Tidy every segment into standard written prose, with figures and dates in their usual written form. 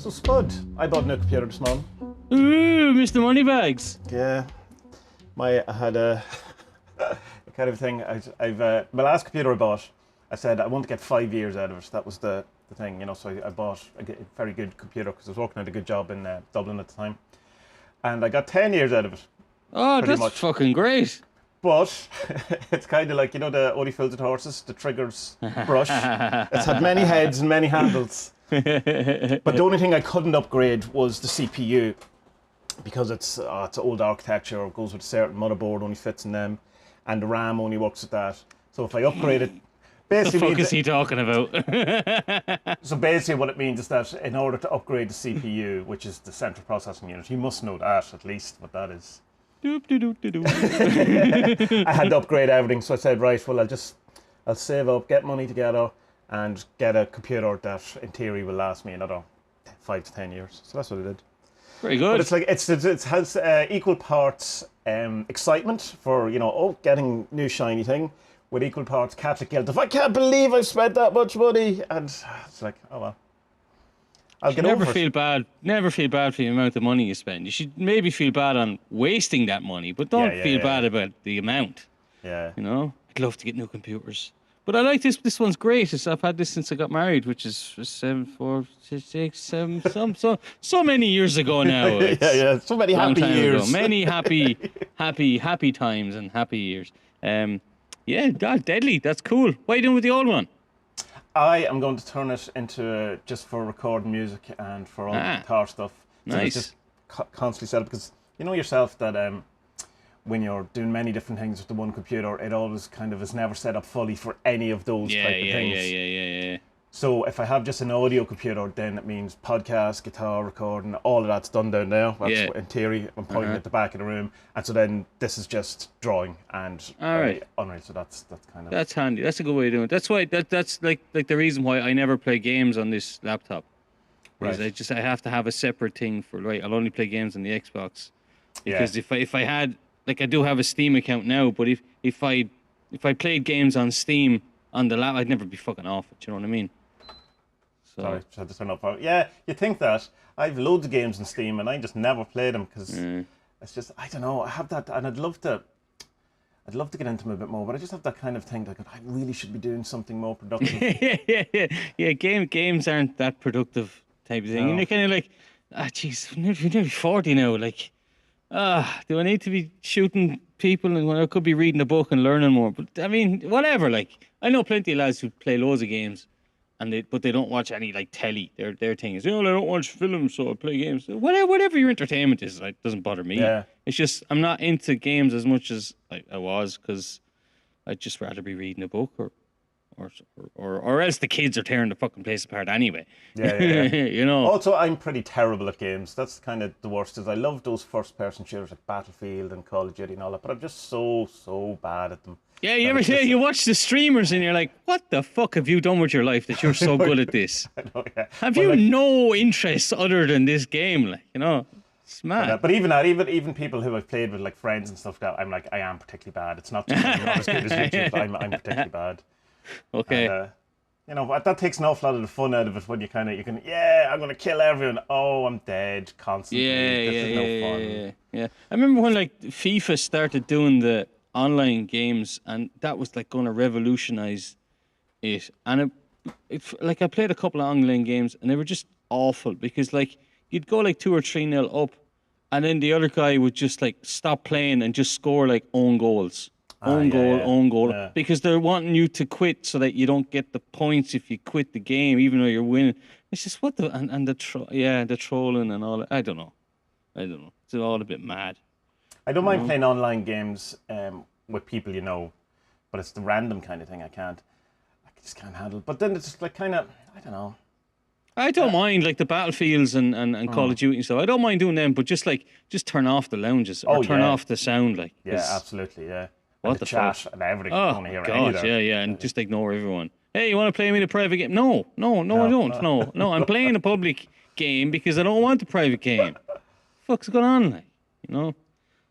So Spud, I bought a new computer this morning. Ooh, Mr. Moneybags. Yeah, I had a kind of thing. I've my last computer I bought. I said I want to get 5 years out of it. That was the thing, you know. So I bought a very good computer because I was working at a good job in Dublin at the time, and I got 10 years out of it. Oh, Pretty that's much. fucking great. But it's kind of like, you know, the Only Fools with Horses, the triggers brush. It's had many heads and many handles. But the only thing I couldn't upgrade was the CPU because it's old architecture, or goes with a certain motherboard, only fits in them, and the RAM only works with that. So if I upgrade it, basically... The fuck is he talking about? So basically what it means is that in order to upgrade the CPU, which is the central processing unit, you must know that at least, what that is. Doop, doop, doop, doop, doop. I had to upgrade everything, so I said, right, well, I'll save up, get money together, and get a computer that, in theory, will last me another 5 to 10 years. So that's what I did. Very good. But it's like it has equal parts excitement for, you know, getting new shiny thing, with equal parts Catholic guilt. If I can't believe I've spent that much money, and it's like, oh well. I'll get over it. Never feel bad for the amount of money you spend. You should maybe feel bad on wasting that money, but don't feel bad about the amount. Yeah. You know, I'd love to get new computers, but I like this. This one's great. I've had this since I got married, which is 7, 4, 6, 7, so many years ago now. Yeah. So many happy years. Many happy times and happy years. Yeah, God, deadly. That's cool. What are you doing with the old one? I am going to turn it into just for recording music and for all the guitar stuff. So Nice. it's just constantly set up, because you know yourself that when you're doing many different things with the one computer, it always kind of is never set up fully for any of those type of things. Yeah. So if I have just an audio computer, then it means podcast, guitar recording, all of that's done down there. That's in theory. I'm pointing at the back of the room, and so then this is just drawing and unreal. So that's kind of That's handy. That's a good way to do it. That's why that's like the reason why I never play games on this laptop. Right. I have to have a separate thing for I'll only play games on the Xbox. Because if I had, like, I do have a Steam account now, but if I played games on Steam on the lap, I'd never be fucking off it. You know what I mean? So. Sorry, just had to turn up. Yeah, you think that. I have loads of games on Steam and I just never play them because it's just, I don't know, I have that, and I'd love to get into them a bit more, but I just have that kind of thing that I really should be doing something more productive. Yeah. Games aren't that productive type of thing. No. And you're kind of like, jeez, you're nearly 40 now. Like, do I need to be shooting people? And I could be reading a book and learning more. But I mean, whatever. Like, I know plenty of lads who play loads of games, but they don't watch any like telly. Their thing is, I don't watch films, so I play games. Whatever your entertainment is, like, doesn't bother me. Yeah. It's just I'm not into games as much as I was, because I'd just rather be reading a book or else the kids are tearing the fucking place apart anyway. Yeah. You know. Also, I'm pretty terrible at games. That's kind of the worst. Is I love those first-person shooters like Battlefield and Call of Duty and all that, but I'm just so bad at them. Yeah, you watch the streamers and you're like, what the fuck have you done with your life that you're so good at this? I know, yeah. Have you no interest other than this game? Like, you know, it's mad. But even that, even people who I've played with, like friends and stuff, that I'm like, I am particularly bad. It's not as good as YouTube, but I'm particularly bad. Okay. And, you know, that takes an awful lot of the fun out of it when you can, I'm going to kill everyone. Oh, I'm dead constantly. This is no fun. Yeah. I remember when like FIFA started doing the online games, and that was like going to revolutionize it. And like I played a couple of online games, and they were just awful, because like you'd go like 2 or 3-0 up, and then the other guy would just like stop playing and just score like own goals. Own goal, Yeah. because they're wanting you to quit so that you don't get the points if you quit the game, even though you're winning. It's just the trolling and all that. I don't know. It's all a bit mad. I don't mind playing online games with people you know, but it's the random kind of thing I just can't handle. But then it's just like kind of, I don't know. I don't mind like the Battlefields and Call of Duty and stuff. I don't mind doing them, but just turn off the lounges or turn off the sound. Like, yeah, absolutely, yeah. What and the chat and everything. Oh God, yeah, and just ignore everyone. Hey, you want to play me the private game? No, I don't. No, I'm playing a public game because I don't want the private game. What's going on, like, you know?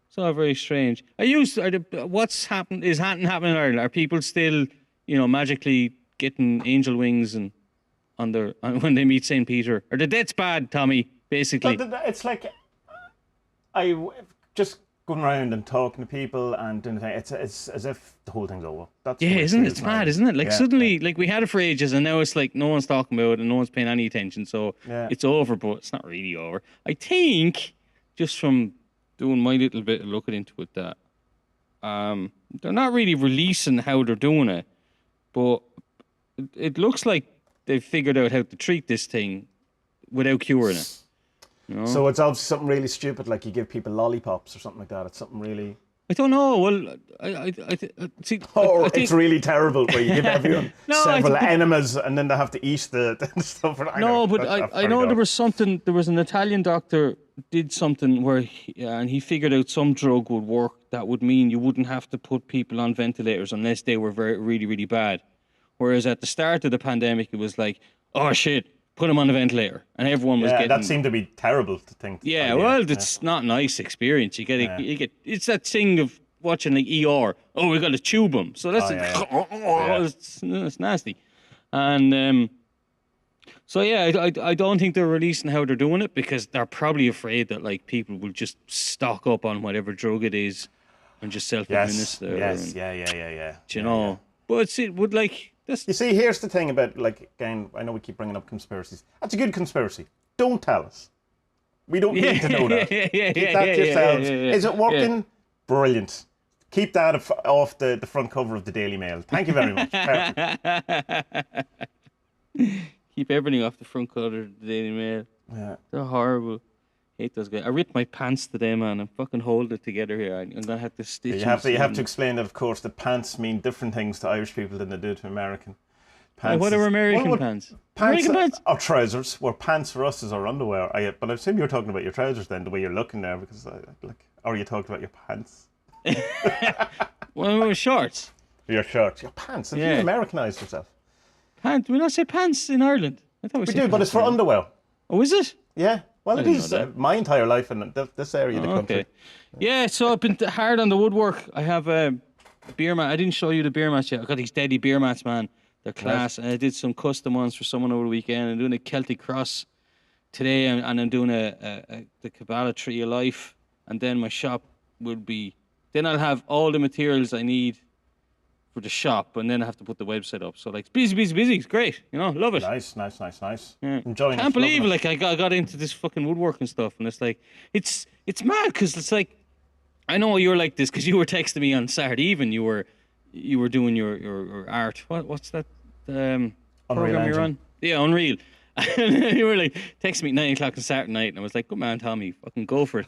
It's all very strange. What's happened? Happening in Ireland? Are people still, magically getting angel wings and when they meet St. Peter. Or the debt's bad, Tommy, basically. It's like just going around and talking to people and doing the thing. It's as if the whole thing's over. That's Yeah, what isn't it? feels It's now. mad, isn't it? Like Yeah, suddenly, like we had it for ages, and now it's like no one's talking about it and no one's paying any attention. So Yeah. it's over, but it's not really over. I think just from doing my little bit of looking into it that they're not really releasing how they're doing it, but it looks like they've figured out how to treat this thing without curing it. You know? So it's obviously something really stupid, like you give people lollipops or something like that. It's something really. I don't know. Well, I see. Or I think, it's really terrible where you give everyone No, I several think enemas and then they have to eat the stuff. No, but I know there was something. There was an Italian doctor did something where and he figured out some drug would work that would mean you wouldn't have to put people on ventilators unless they were really bad. Whereas at the start of the pandemic, it was like, oh shit, put them on a ventilator, and everyone was getting. That seemed to be terrible to think. Yeah, well, it's not a nice experience. You get it's that thing of watching like ER. Oh, we got to tube them, so that's it's nasty, and so yeah, I don't think they're releasing how they're doing it because they're probably afraid that like people will just stock up on whatever drug it is and just self-administer. Yes, yeah. You know, but it would like. You see, here's the thing about, like, again, I know we keep bringing up conspiracies. That's a good conspiracy. Don't tell us. We don't need to know that. Keep that to yourselves. Is it working? Yeah. Brilliant. Keep that off the front cover of the Daily Mail. Thank you very much. Keep everything off the front cover of the Daily Mail. Yeah. They're horrible. Hate those guys. I ripped my pants today, man. I'm fucking holding it together here. I'm gonna have to stitch. You have to explain that, of course, that pants mean different things to Irish people than they do to American. Pants. What are American pants? American pants are trousers. Where pants for us is our underwear. But I assume you're talking about your trousers then, the way you're looking there, because or are you talking about your pants? Well, shorts. Your shorts, your pants. Have you Americanized yourself? Pants? We not say pants in Ireland. I thought we do, but it's for underwear. Oh, is it? Yeah. Well, it is my entire life in this area of the country. Okay. Yeah, so I've been hard on the woodwork. I have a beer mat. I didn't show you the beer mats yet. I got these steady beer mats, man. They're class. And I did some custom ones for someone over the weekend. I'm doing a Celtic cross today, and I'm doing the Kabbalah Tree of Life. And then my shop will be. Then I'll have all the materials I need for the shop, and then I have to put the website up. So like busy. It's great. You know, love it. Nice. Yeah. Enjoying it. Can't believe like I got into this fucking woodworking stuff, and it's like it's mad because it's like I know you're like this because you were texting me on Saturday even. You were doing your art. What's that program you're on? Yeah, Unreal. And you were like texting me at 9:00 on Saturday night, and I was like, "Good man, Tommy, fucking go for it."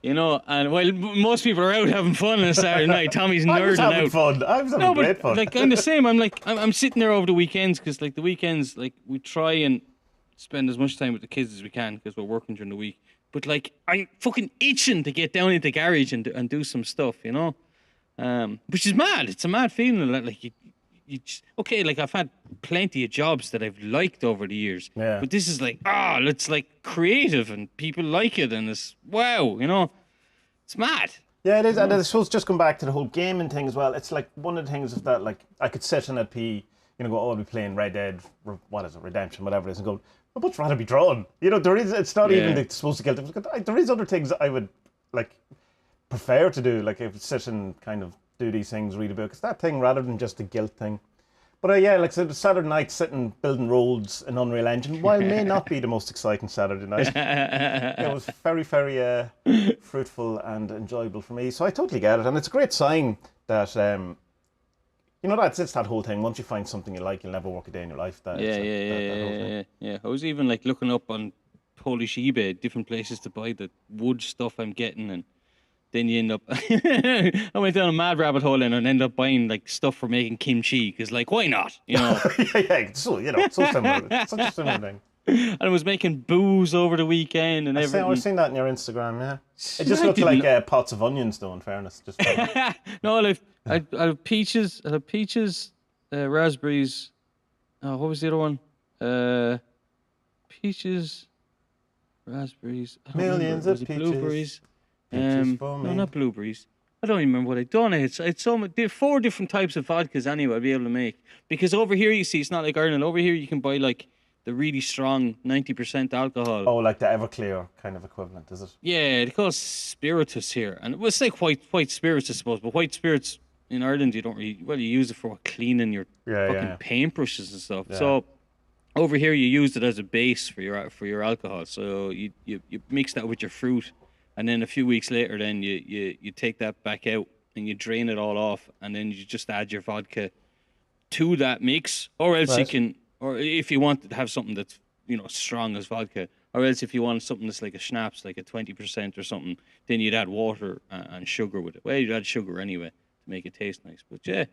You know, and while most people are out having fun on a Saturday night, Tommy's nerding out. I was having fun. I was having great fun. Like I'm the same. I'm sitting there over the weekends because like the weekends, like we try and spend as much time with the kids as we can because we're working during the week. But like I'm fucking itching to get down into the garage and do some stuff, you know, which is mad. It's a mad feeling. Like you just, okay, like I've had plenty of jobs that I've liked over the years. Yeah. But this is like, it's like creative and people like it and it's wow, you know, it's mad. Yeah, it is. And I suppose just come back to the whole gaming thing as well. It's like one of the things is that like I could sit and I'd be, I'll be playing Red Dead, Redemption, whatever it is, and go, I'd much rather be drawn. It's not even supposed to get, there is other things I would like prefer to do, like if sit and kind of do these things, read a book. It's that thing rather than just a guilt thing. But like I said, Saturday night sitting building roads in Unreal Engine, while may not be the most exciting Saturday night, it was very, very fruitful and enjoyable for me. So I totally get it, and it's a great sign that it's that whole thing. Once you find something you like, you'll never work a day in your life. Yeah. I was even like looking up on Polish eBay different places to buy the wood stuff I'm getting and. Then you end up, I went down a mad rabbit hole and ended up buying like stuff for making kimchi because like why not, yeah. So so similar, such a similar thing. And I was making booze over the weekend and everything. I've seen that on your Instagram, yeah. It just looked like pots of onions, though. In fairness, just no, I have peaches, raspberries. Oh, what was the other one? Peaches, raspberries. Millions of peaches. Blueberries. No, not blueberries. I don't even remember what I'd done. It's so there are 4 different types of vodkas anyway I'd be able to make. Because over here, you see, it's not like Ireland. Over here, you can buy like the really strong 90% alcohol. Oh, like the Everclear kind of equivalent, is it? Yeah, they call it spiritus here, and it's like white spirits, I suppose. But white spirits in Ireland, you don't really you use it for cleaning your fucking paintbrushes and stuff. Yeah. So over here, you use it as a base for your alcohol. So you mix that with your fruit, and then a few weeks later, then you take that back out and you drain it all off, and then you just add your vodka to that mix, or else you can, or if you want to have something that's strong as vodka, or else if you want something that's like a schnapps, like a 20% or something, then you'd add water and sugar with it. Well, you'd add sugar anyway to make it taste nice. But yeah,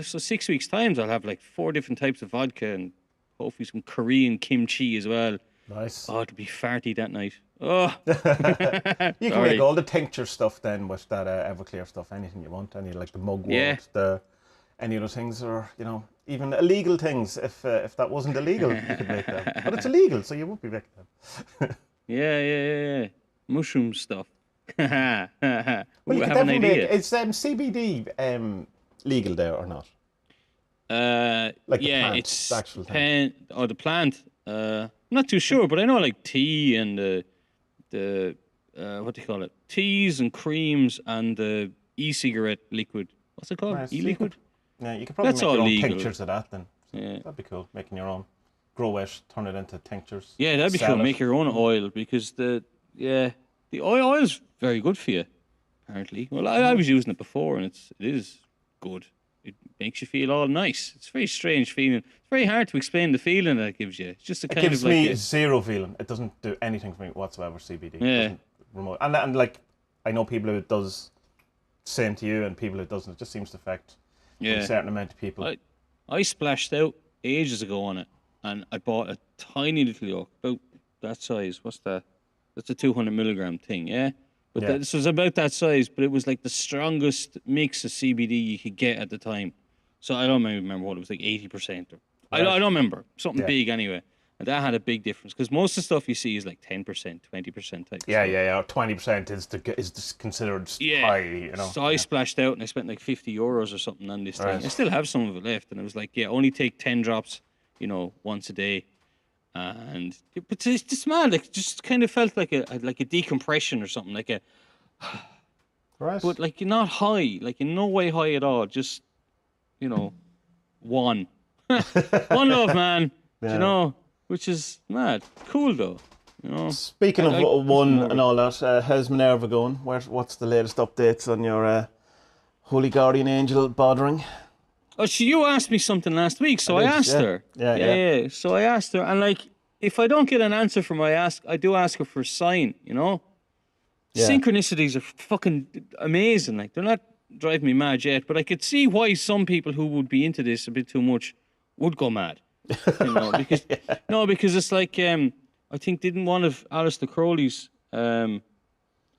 so 6 weeks times I'll have like 4 different types of vodka and hopefully some Korean kimchi as well. Nice. Oh, it'd be farty that night. Oh. You can make all the tincture stuff then with that Everclear stuff, anything you want, any like the mugwort, any other things, or even illegal things. If that wasn't illegal, you could make them. But it's illegal, so you won't be making them. Yeah. Mushroom stuff. Well, you I could have an definitely idea. Is CBD legal there or not? Like the plant, it's the actual thing. the plant. I'm not too sure, but I know like tea and the what do you call it? Teas and creams and the e-cigarette liquid. What's it called? Nice. E-liquid. You could probably That's make your all own legal. tinctures of that then. So Yeah. that'd be cool. Making your own, grow it, turn it into tinctures. Yeah, that'd be sell cool. it. Make your own oil because the oil's very good for you. Apparently, well, I was using it before and it is good. It makes you feel all nice. It's a very strange feeling. It's very hard to explain the feeling that it gives you. It's just a It kind gives of like me zero feeling. It doesn't do anything for me whatsoever. CBD. Yeah. It doesn't remote. And like I know people who it does. Same to you, and people who it doesn't. It just seems to affect a certain amount of people. I splashed out ages ago on it, and I bought a tiny little York, about that size. What's that? That's a 200 milligram thing, yeah? But this was about that size, but it was like the strongest mix of CBD you could get at the time. So I don't remember what it was, like 80%. I don't remember. Something big anyway. And that had a big difference, because most of the stuff you see is like 10%, 20% type. Yeah. 20% is considered high, So I splashed out and I spent like €50 or something on this thing. I still have some of it left, and it was like, only take 10 drops, once a day. And but it's just mad. Like, just kind of felt like a decompression or something, like a. Right. But like you're not high, like in no way high at all. Just, one, one love, man. Yeah. Which is mad. Cool though. Speaking of one and all that, how's Minerva going? What's the latest updates on your Holy Guardian Angel bothering? Oh, you asked me something last week, so I asked her. Yeah. So I asked her, and like, if I don't get an answer from her, I do ask her for a sign. Yeah. Synchronicities are fucking amazing. Like, they're not driving me mad yet, but I could see why some people who would be into this a bit too much would go mad. Because it's like I think didn't one of Alistair Crowley's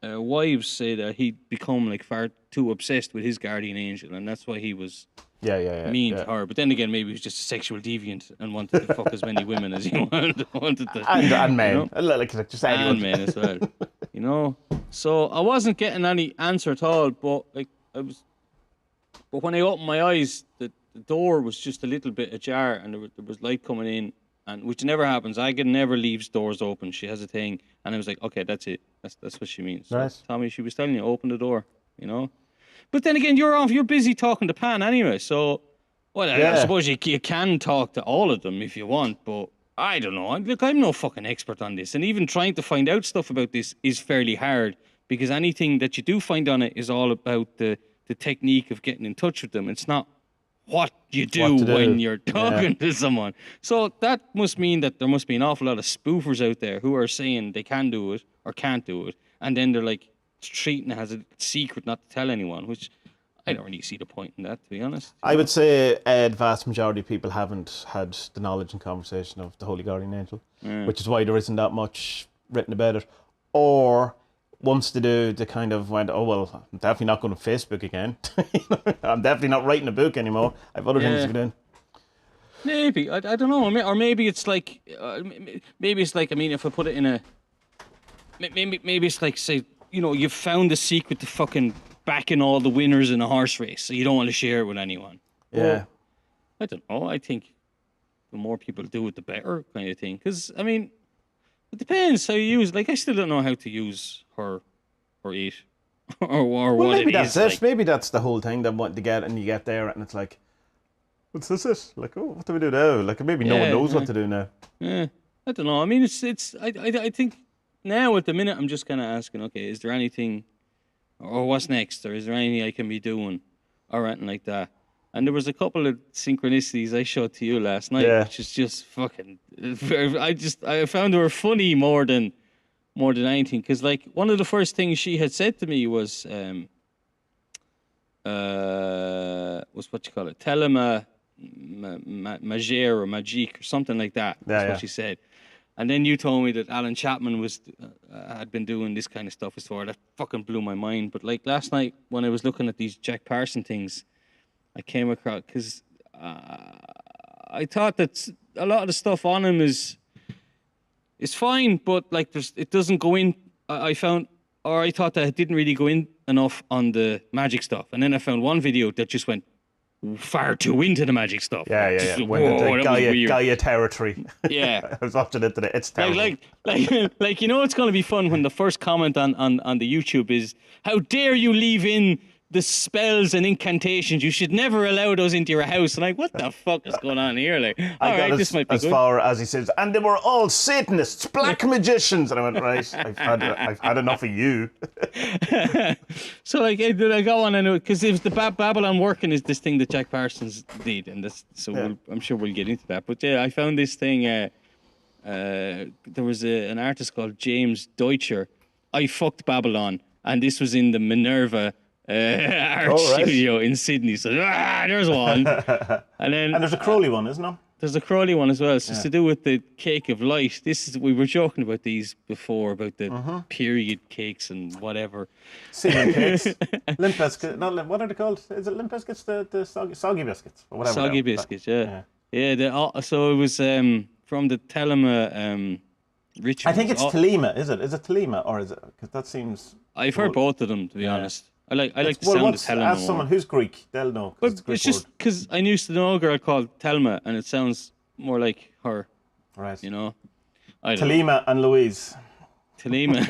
wives say that he'd become like far too obsessed with his guardian angel, and that's why he was mean to her. But then again, maybe he was just a sexual deviant and wanted to fuck as many women as he wanted to. And men, like just anyone. And men as well. So I wasn't getting any answer at all, but like but when I opened my eyes, the door was just a little bit ajar, and there was light coming in, and which never happens. Agatha never leaves doors open. She has a thing, and I was like, okay, that's it. That's what she means. So, nice. Tommy, she was telling you, open the door, But then again, you're busy talking to Pan anyway, so I suppose you can talk to all of them if you want, but I don't know. Look, I'm no fucking expert on this, and even trying to find out stuff about this is fairly hard, because anything that you do find on it is all about the technique of getting in touch with them. It's not what you do when you're talking to someone. So that must mean that there must be an awful lot of spoofers out there who are saying they can do it or can't do it, and then they're like treating it as a secret not to tell anyone, which I don't really see the point in that, to be honest. I would say the vast majority of people haven't had the knowledge and conversation of the Holy Guardian Angel, which is why there isn't that much written about it. Or once they do, they kind of went, oh, well, I'm definitely not going to Facebook again. I'm definitely not writing a book anymore. I have other things to be doing. Maybe. I don't know. Or maybe it's like, I mean, if I put it in a, maybe it's like, say, you've found the secret to fucking backing all the winners in a horse race, so you don't want to share it with anyone. Yeah. Well, I don't know. I think the more people do it, the better, kind of thing. Because I mean, it depends how you use. Like, I still don't know how to use her or eat or Well, what maybe it that's is. it. Like, Maybe that's the whole thing. That what to get, and you get there, and it's like, what's this? Like, oh, what do we do now? Like, maybe no one knows what to do now. yeah, I don't know. I mean, I think now at the minute I'm just kind of asking, okay, is there anything, or what's next, or is there anything I can be doing, or anything like that. And there was a couple of synchronicities I showed to you last night, which is just fucking. I found they were funny more than anything, because like one of the first things she had said to me was what you call it, telema magere or magique or something like that. That's what she said. And then you told me that Alan Chapman had been doing this kind of stuff before. That fucking blew my mind. But like last night when I was looking at these Jack Parsons things, I came across, because I thought that a lot of the stuff on him is fine, but like it doesn't go in. I found, or I thought that it didn't really go in enough on the magic stuff, and then I found one video that just went far too into the magic stuff. Yeah. Went into Gaia territory. Yeah. I was watching it today. It's terrible. Like you know, it's going to be fun when the first comment on the YouTube is, "How dare you leave in the spells and incantations? You should never allow those into your house." And like, what the fuck is going on here? Like, all right, this might be as good. far as he says, and they were all Satanists, black magicians, and I went, right, I've had enough of you. So like, I got one. I know, because it was the Babylon working is this thing that Jack Parsons did, and this. So I'm sure we'll get into that. But yeah, I found this thing. There was an artist called James Deutscher. I fucked Babylon, and this was in the Minerva art studio in Sydney. So there's one, and there's a Crowley one, isn't there? There's a Crowley one as well. So it's to do with the cake of light. We were joking about these before, about the period cakes and whatever. Semen cakes, limp biscuits. What are they called? Is it limp biscuits? The soggy biscuits or whatever. Soggy biscuits, yeah. So it was from the Telema ritual. I think it's Telema. Is it? Is it Telema, or is it? Because that seems. I've heard both of them, to be honest. I like the sound of Telema. As someone who's Greek, they'll know. But it's just because I used to know a girl called Telma, and it sounds more like her. Right. You know. Telema and Louise. Telema.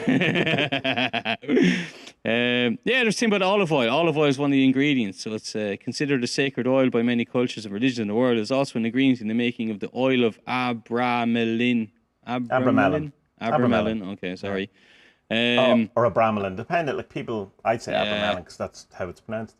There's something about olive oil. Olive oil is one of the ingredients, so it's considered a sacred oil by many cultures and religions in the world. It's also an ingredient in the making of the oil of abramelin. Abramelin. Okay, sorry. Or abramelin, depending. Like people, I'd say abramelin because that's how it's pronounced.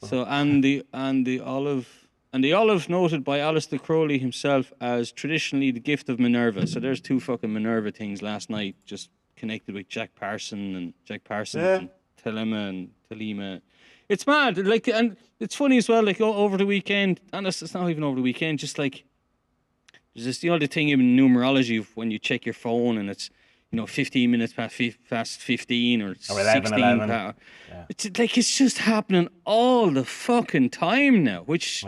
So and the olive noted by Aleister Crowley himself as traditionally the gift of Minerva. So there's two fucking Minerva things last night, just connected with Jack Parsons and Telema and Telema. It's mad. Like, and it's funny as well. Like over the weekend, and it's not even over the weekend. Just like there's this the thing in numerology of when you check your phone and it's 15 minutes past 15 or 16. It's like it's just happening all the fucking time now, which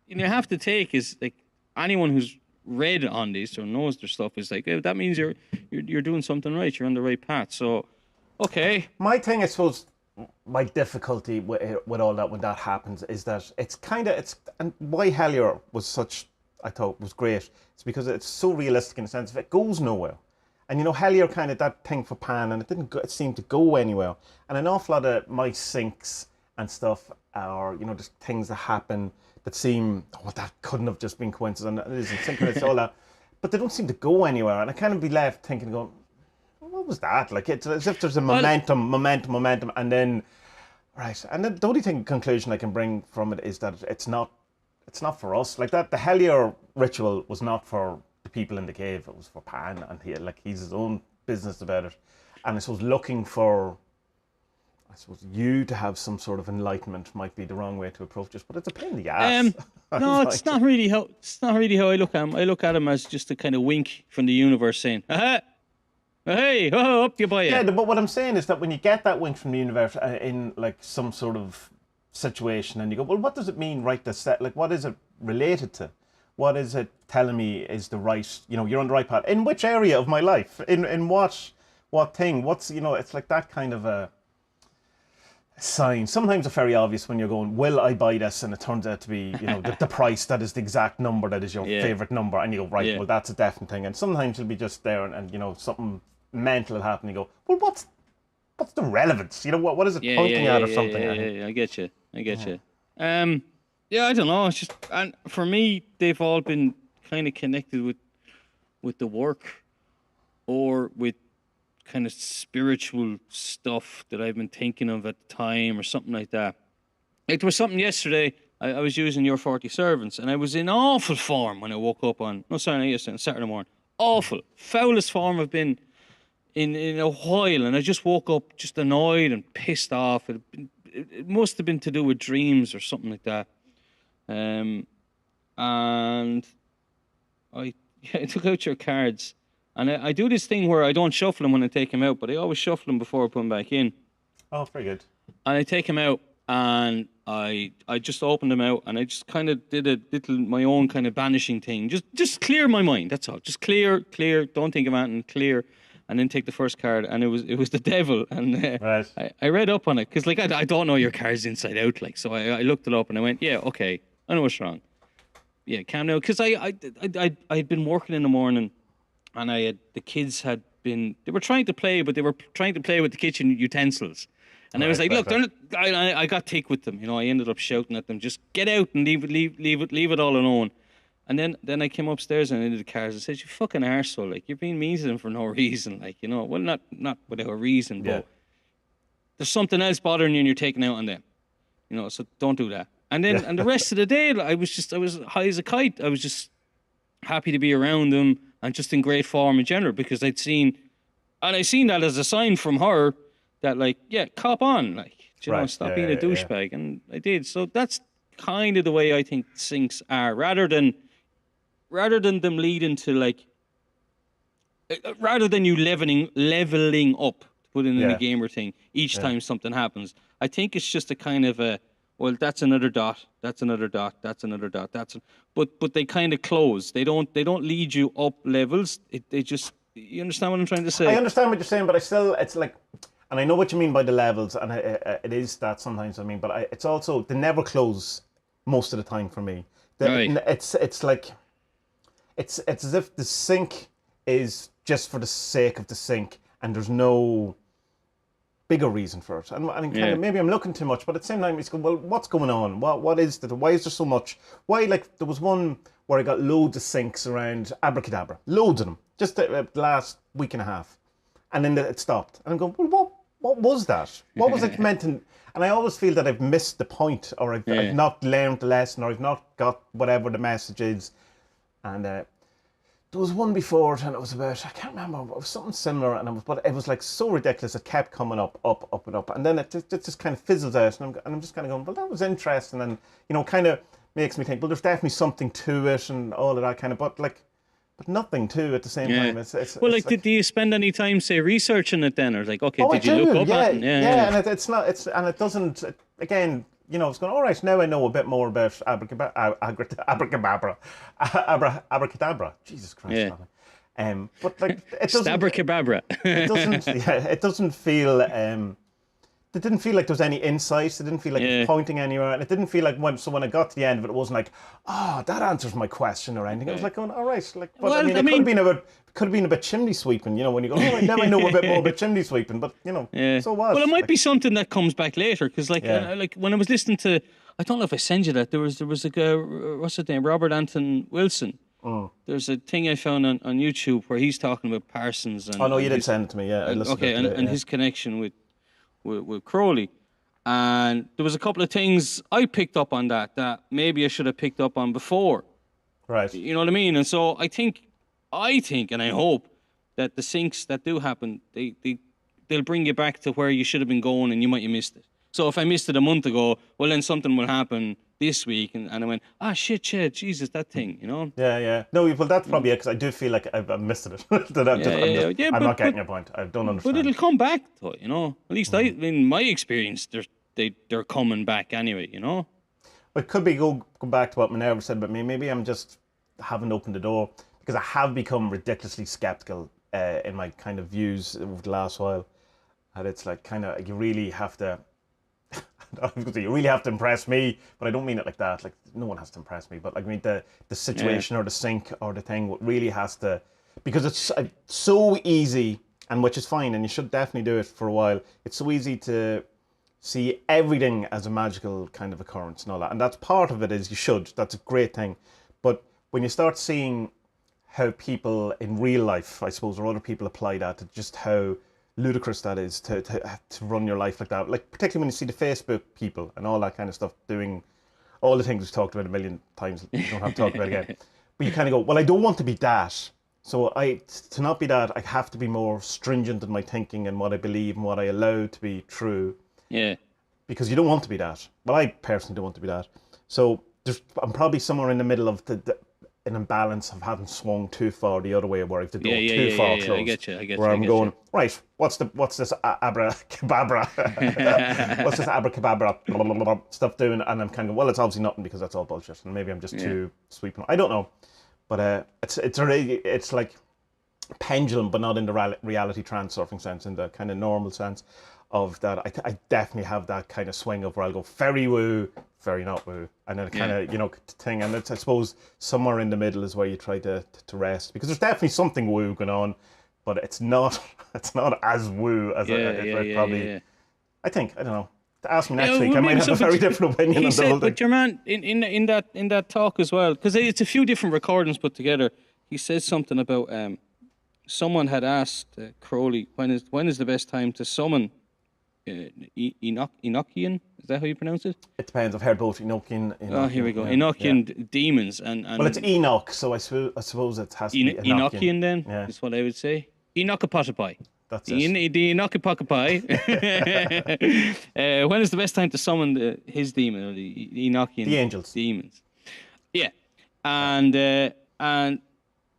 you have to take is like anyone who's read on this or knows their stuff is like, hey, that means you're doing something right. You're on the right path. So, okay. My thing, I suppose, my difficulty with all that when that happens is that and why Hellier was such, I thought, was great. It's because it's so realistic in the sense of it goes nowhere. And Hellier kind of that thing for Pan, and it seemed to go anywhere. And an awful lot of my syncs and stuff are, just things that happen that seem, that couldn't have just been coincidence. It isn't synchronous, all that. But they don't seem to go anywhere. And I kind of be left thinking, going, what was that? Like, it's as if there's a momentum, and then, right. And then the only conclusion I can bring from it is that it's not for us. Like that, the Hellier ritual was not for the people in the cave. It was for Pan, and he's his own business about it. And I suppose looking for, you to have some sort of enlightenment might be the wrong way to approach it, but it's a pain in the ass. No, it's not really how I look at him. I look at him as just a kind of wink from the universe saying, "Aha, hey, up you boy." Yeah, but what I'm saying is that when you get that wink from the universe in like some sort of situation, and you go, well, what does it mean? Right, like, what is it related to? What is it telling me is the right? You're on the right path. In which area of my life? In what thing? What's it's like that kind of a. signs. Sometimes it's very obvious when you're going, will I buy this? And it turns out to be, the price that is the exact number that is your favorite number. And you go, right, well, that's a definite thing. And sometimes you'll be just there and something mental will happen. You go, well, what's the relevance? What is it pointing at or something? Yeah, I get you. I don't know. It's just, and for me, they've all been kind of connected with the work or with kind of spiritual stuff that I've been thinking of at the time or something like that. Like there was something yesterday, I was using Your 40 Servants and I was in awful form when I woke up on Saturday morning. Awful. Foulest form I've been in a while, and I just woke up just annoyed and pissed off. It must have been to do with dreams or something like that. And I took out your cards. And I do this thing where I don't shuffle them when I take them out, but I always shuffle them before I put them back in. Oh, very good. And I take them out, and I just opened them out, and I just kind of did a little my own kind of banishing thing. Just clear my mind. That's all. Just clear. Don't think of anything. Clear, and then take the first card, and it was the devil. And right. I read up on it because I don't know your cards inside out, so I looked it up and I went, yeah, okay, I know what's wrong. Yeah, calm down, because I'd been working in the morning. And the kids they were trying to play, but they were trying to play with the kitchen utensils. And I was like, look, I got tick with them. I ended up shouting at them, just get out and leave it all alone. And then I came upstairs and I did the cards and said, you fucking arsehole, like, you're being mean to them for no reason. Like, well, not without a reason, but there's something else bothering you and you're taking out on them. So don't do that. And then, and the rest of the day, I was high as a kite. I was just happy to be around them. And just in great form in general, because I seen that as a sign from her that, like, yeah, cop on, like, stop being a douchebag, and I did. So that's kind of the way I think syncs are, rather than them leading to, like, rather than you leveling up, to put it in a gamer thing, each time something happens. I think it's just a kind of a, well, that's another dot, that's another dot, that's another dot, but they kind of close. They don't lead you up levels. They just, you understand what I'm trying to say? I understand what you're saying, but it's like, and I know what you mean by the levels, and it is that sometimes, but it's also, they never close most of the time for me. It's like, it's as if the sync is just for the sake of the sync, and there's no bigger reason for it. And kind of, maybe I'm looking too much, but at the same time, it's going, well, what's going on? What is that? Why is there so much? Why, like, there was one where I got loads of syncs around Abracadabra, loads of them, just the last week and a half, and then it stopped. And I'm going, well, what was that? What was it meant? And I always feel that I've missed the point, or I've not learned the lesson, or I've not got whatever the message is. And there was one before it, and it was about, I can't remember, it was something similar, but it was like so ridiculous, it kept coming up, and up, and then it just kind of fizzles out, and I'm just kind of going, well, that was interesting, and, kind of makes me think, well, there's definitely something to it, and all of that kind of, but nothing too at the same time. Well, like, do you spend any time, say, researching it then, or like, okay, did you look up at it? And it doesn't, again, it's going, all right, now I know a bit more about abracadabra. Jesus Christ. But like, it doesn't... Abracadabra. it doesn't feel... it didn't feel like there was any insight. It didn't feel like it was pointing anywhere. And it didn't feel like when I got to the end of it, it wasn't like, that answers my question or anything. It was like going, all right. Like, but well, it could have been about chimney sweeping, when you go, all right, now I know a bit more about chimney sweeping. But, so what? Well, it might be something that comes back later. Because, like when I was listening to, I don't know if I sent you that, there was like a, what's his name, Robert Anton Wilson. Oh. There's a thing I found on YouTube where he's talking about Parsons. And, you did send it to me, yeah. And his connection with Crowley, and there was a couple of things I picked up on that maybe I should have picked up on before. Right. You know what I mean? And so I think, and I hope that the syncs that do happen, they'll bring you back to where you should have been going, and you might have missed it. So if I missed it a month ago, well, then something will happen this week, and I went, shit, Jesus, that thing, Yeah. No, well, that's probably it, because I do feel like I've missed it. I'm not getting your point. I don't understand. But it'll come back, though, At least in my experience, they're coming back anyway, It could be go back to what Minerva said about me. Maybe I'm just haven't opened the door, because I have become ridiculously skeptical in my kind of views over the last while. And it's like, kind of, you really have to... You really have to impress me, but I don't mean it like that. Like, no one has to impress me, but like, I mean the situation or the sink or the thing really has to, because it's so easy, and which is fine, and you should definitely do it for a while. It's so easy to see everything as a magical kind of occurrence and all that, and that's part of it. Is you should. That's a great thing, but when you start seeing how people in real life, I suppose, or other people apply that, to just how ludicrous that is to run your life like that. Like, particularly when you see the Facebook people and all that kind of stuff doing all the things we've talked about a million times. You don't have to talk about it again. But you kind of go, well, I don't want to be that. So to not be that, I have to be more stringent in my thinking and what I believe and what I allow to be true. Yeah. Because you don't want to be that. Well, I personally don't want to be that. So I'm probably somewhere in the middle of an imbalance of having swung too far the other way, where I've to go too far close. I get you. Where I'm going, right, what's this abracadabra? What's this abracadabra blah, blah, blah, blah, stuff doing? And I'm kind of, well, it's obviously nothing, because that's all bullshit. And maybe I'm just too sweeping. I don't know. But it's like pendulum, but not in the reality transurfing sense, in the kind of normal sense of that. I definitely have that kind of swing of where I'll go very woo, very not woo, and then kind of thing. And it's, I suppose, somewhere in the middle is where you try to rest, because there's definitely something woo going on, but it's not as woo as it probably. Yeah. I think, I don't know. To ask me next week, I might have a very different opinion on the whole thing. But your man, in that talk as well, because it's a few different recordings put together, he says something about someone had asked Crowley, when is the best time to summon Enochian? Is that how you pronounce it? It depends. I've heard both Enochian. Oh, here we go. Enochian demons and well, it's Enoch, so I suppose it has to be Enochian then. Yeah. Is what I would say. Enochipotapi. That's it. The Enochipotapi. When is the best time to summon his demon, or the Enochian? The angels. Demons. Yeah, and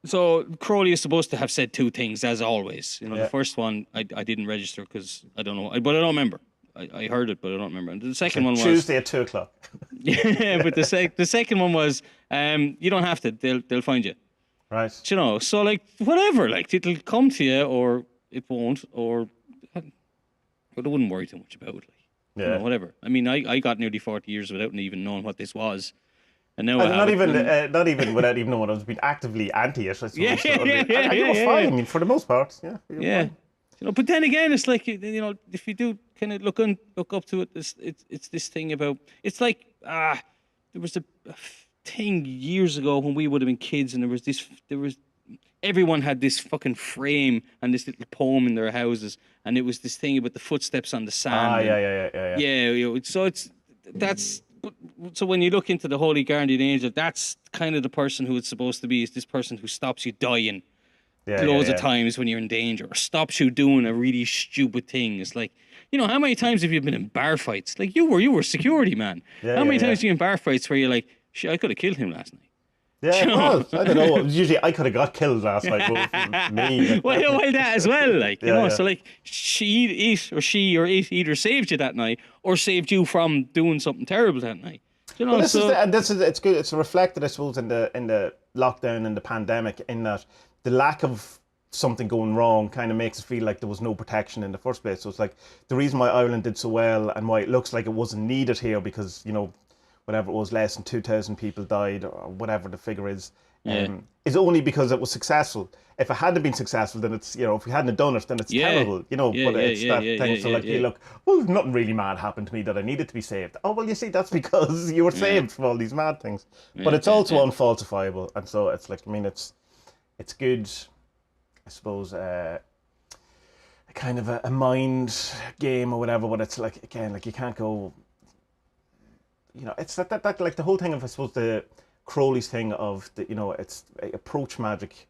so Crowley is supposed to have said two things, as always. The first one I didn't register because I don't know, but I don't remember. I heard it, but I don't remember. And the second one was Tuesday at 2:00. Yeah, but the second one was you don't have to. They'll find you. Right. So like whatever, like it'll come to you or it won't, or but I wouldn't worry too much about it. Like, whatever. I mean, I got nearly 40 years without even knowing what this was. And now not even without even knowing, I was being actively anti it. I suppose. I was fine for the most part. Yeah. Fine. But then again, it's like if you do kind of look up to it, it's this thing about, it's like there was a thing years ago when we would have been kids, and there was everyone had this fucking frame and this little poem in their houses, and it was this thing about the footsteps on the sand. So when you look into the Holy Guardian Angel, that's kind of the person who it's supposed to be, is this person who stops you dying loads of times when you're in danger, or stops you doing a really stupid thing. It's like, how many times have you been in bar fights? Like you were security man. How many times are you in bar fights where you're like, shit, I could have killed him last night? Yeah, well, I don't know. Usually I could have got killed last night. Me. Well, that as well, like, you know. So, like, she or it either saved you that night or saved you from doing something terrible that night. Well, it's good. It's reflected, I suppose, in the lockdown and the pandemic, in that the lack of something going wrong kind of makes it feel like there was no protection in the first place. So it's like the reason why Ireland did so well and why it looks like it wasn't needed here, because, whatever it was, less than 2,000 people died, or whatever the figure is only because it was successful. If it hadn't been successful, then it's, if we hadn't done it, then it's terrible, but it's that thing. So you look, well, nothing really mad happened to me that I needed to be saved. Oh, well, you see, that's because you were saved from all these mad things. But it's also unfalsifiable. And so it's like, I mean, it's good, I suppose, kind of a mind game or whatever, but it's like, again, like you can't go, it's that like the whole thing of, I suppose, the Crowley's thing of the, it's approach magic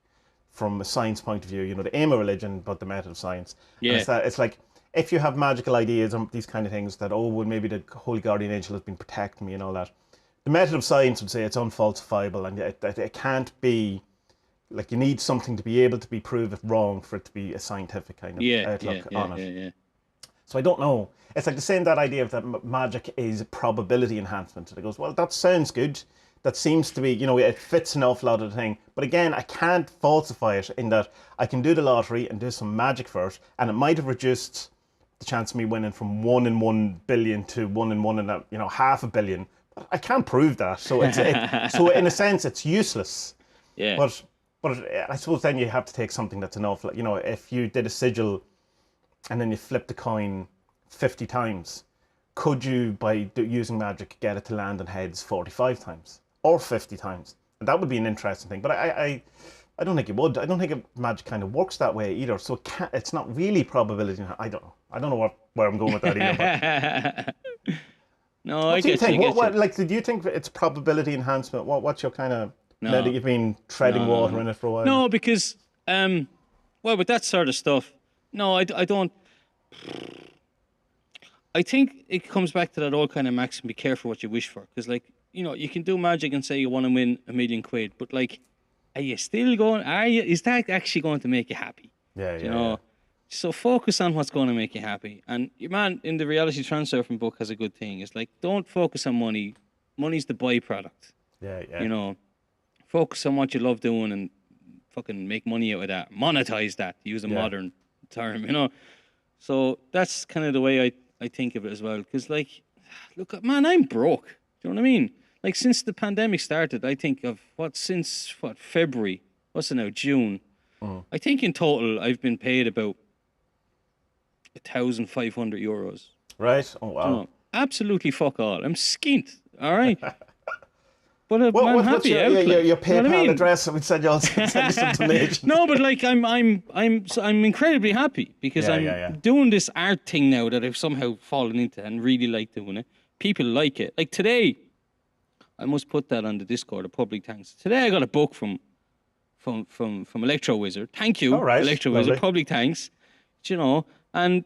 from a science point of view, the aim of religion, but the method of science. Yeah. And it's like, if you have magical ideas and these kind of things that, well, maybe the Holy Guardian Angel has been protecting me and all that. The method of science would say it's unfalsifiable, and it can't be, like, you need something to be able to be proved wrong for it to be a scientific kind of outlook on it. So I don't know. It's like the same, that idea of that magic is probability enhancement. And it goes, well, that sounds good. That seems to be, it fits an awful lot of the thing. But again, I can't falsify it in that I can do the lottery and do some magic for it, and it might have reduced the chance of me winning from 1 in 1 billion to 1 in 1 in a, half a billion. I can't prove that. So so in a sense, it's useless. Yeah. But I suppose then you have to take something that's enough. Like, if you did a sigil and then you flipped the coin 50 times, could you, by using magic, get it to land on heads 45 times or 50 times? And that would be an interesting thing. But I don't think it would. I don't think magic kind of works that way either. So it's not really probability. I don't know. I don't know where I'm going with that either. But No, what do you think? What, do you think it's probability enhancement? What's your kind of, No. now that you've been treading water in it for a while? No, because, with that sort of stuff, no, I don't. I think it comes back to that old kind of maxim: be careful what you wish for. Because, you can do magic and say you want to win £1 million, but are you still going? Is that actually going to make you happy? Yeah. So focus on what's going to make you happy. And your man in the reality transurfing book has a good thing. It's like, don't focus on money. Money's the byproduct. Yeah. Focus on what you love doing and fucking make money out of that. Monetize that, to use a modern term, So that's kind of the way I think of it as well. Because, look, man, I'm broke. Do you know what I mean? Since the pandemic started, I think of February, what's it now, June? I think in total I've been paid about €1,500. Right? Oh, wow. Absolutely fuck all. I'm skint, all right? But I'm What's happy your, out. your PayPal you know what I mean? address? We said you'll send us some donations. No, but I'm incredibly happy because I'm doing this art thing now that I've somehow fallen into and really like doing it. People like it. Like today, I must put that on the Discord, a public thanks. Today I got a book from Electro Wizard. Thank you, right. Electro Wizard. Public thanks. And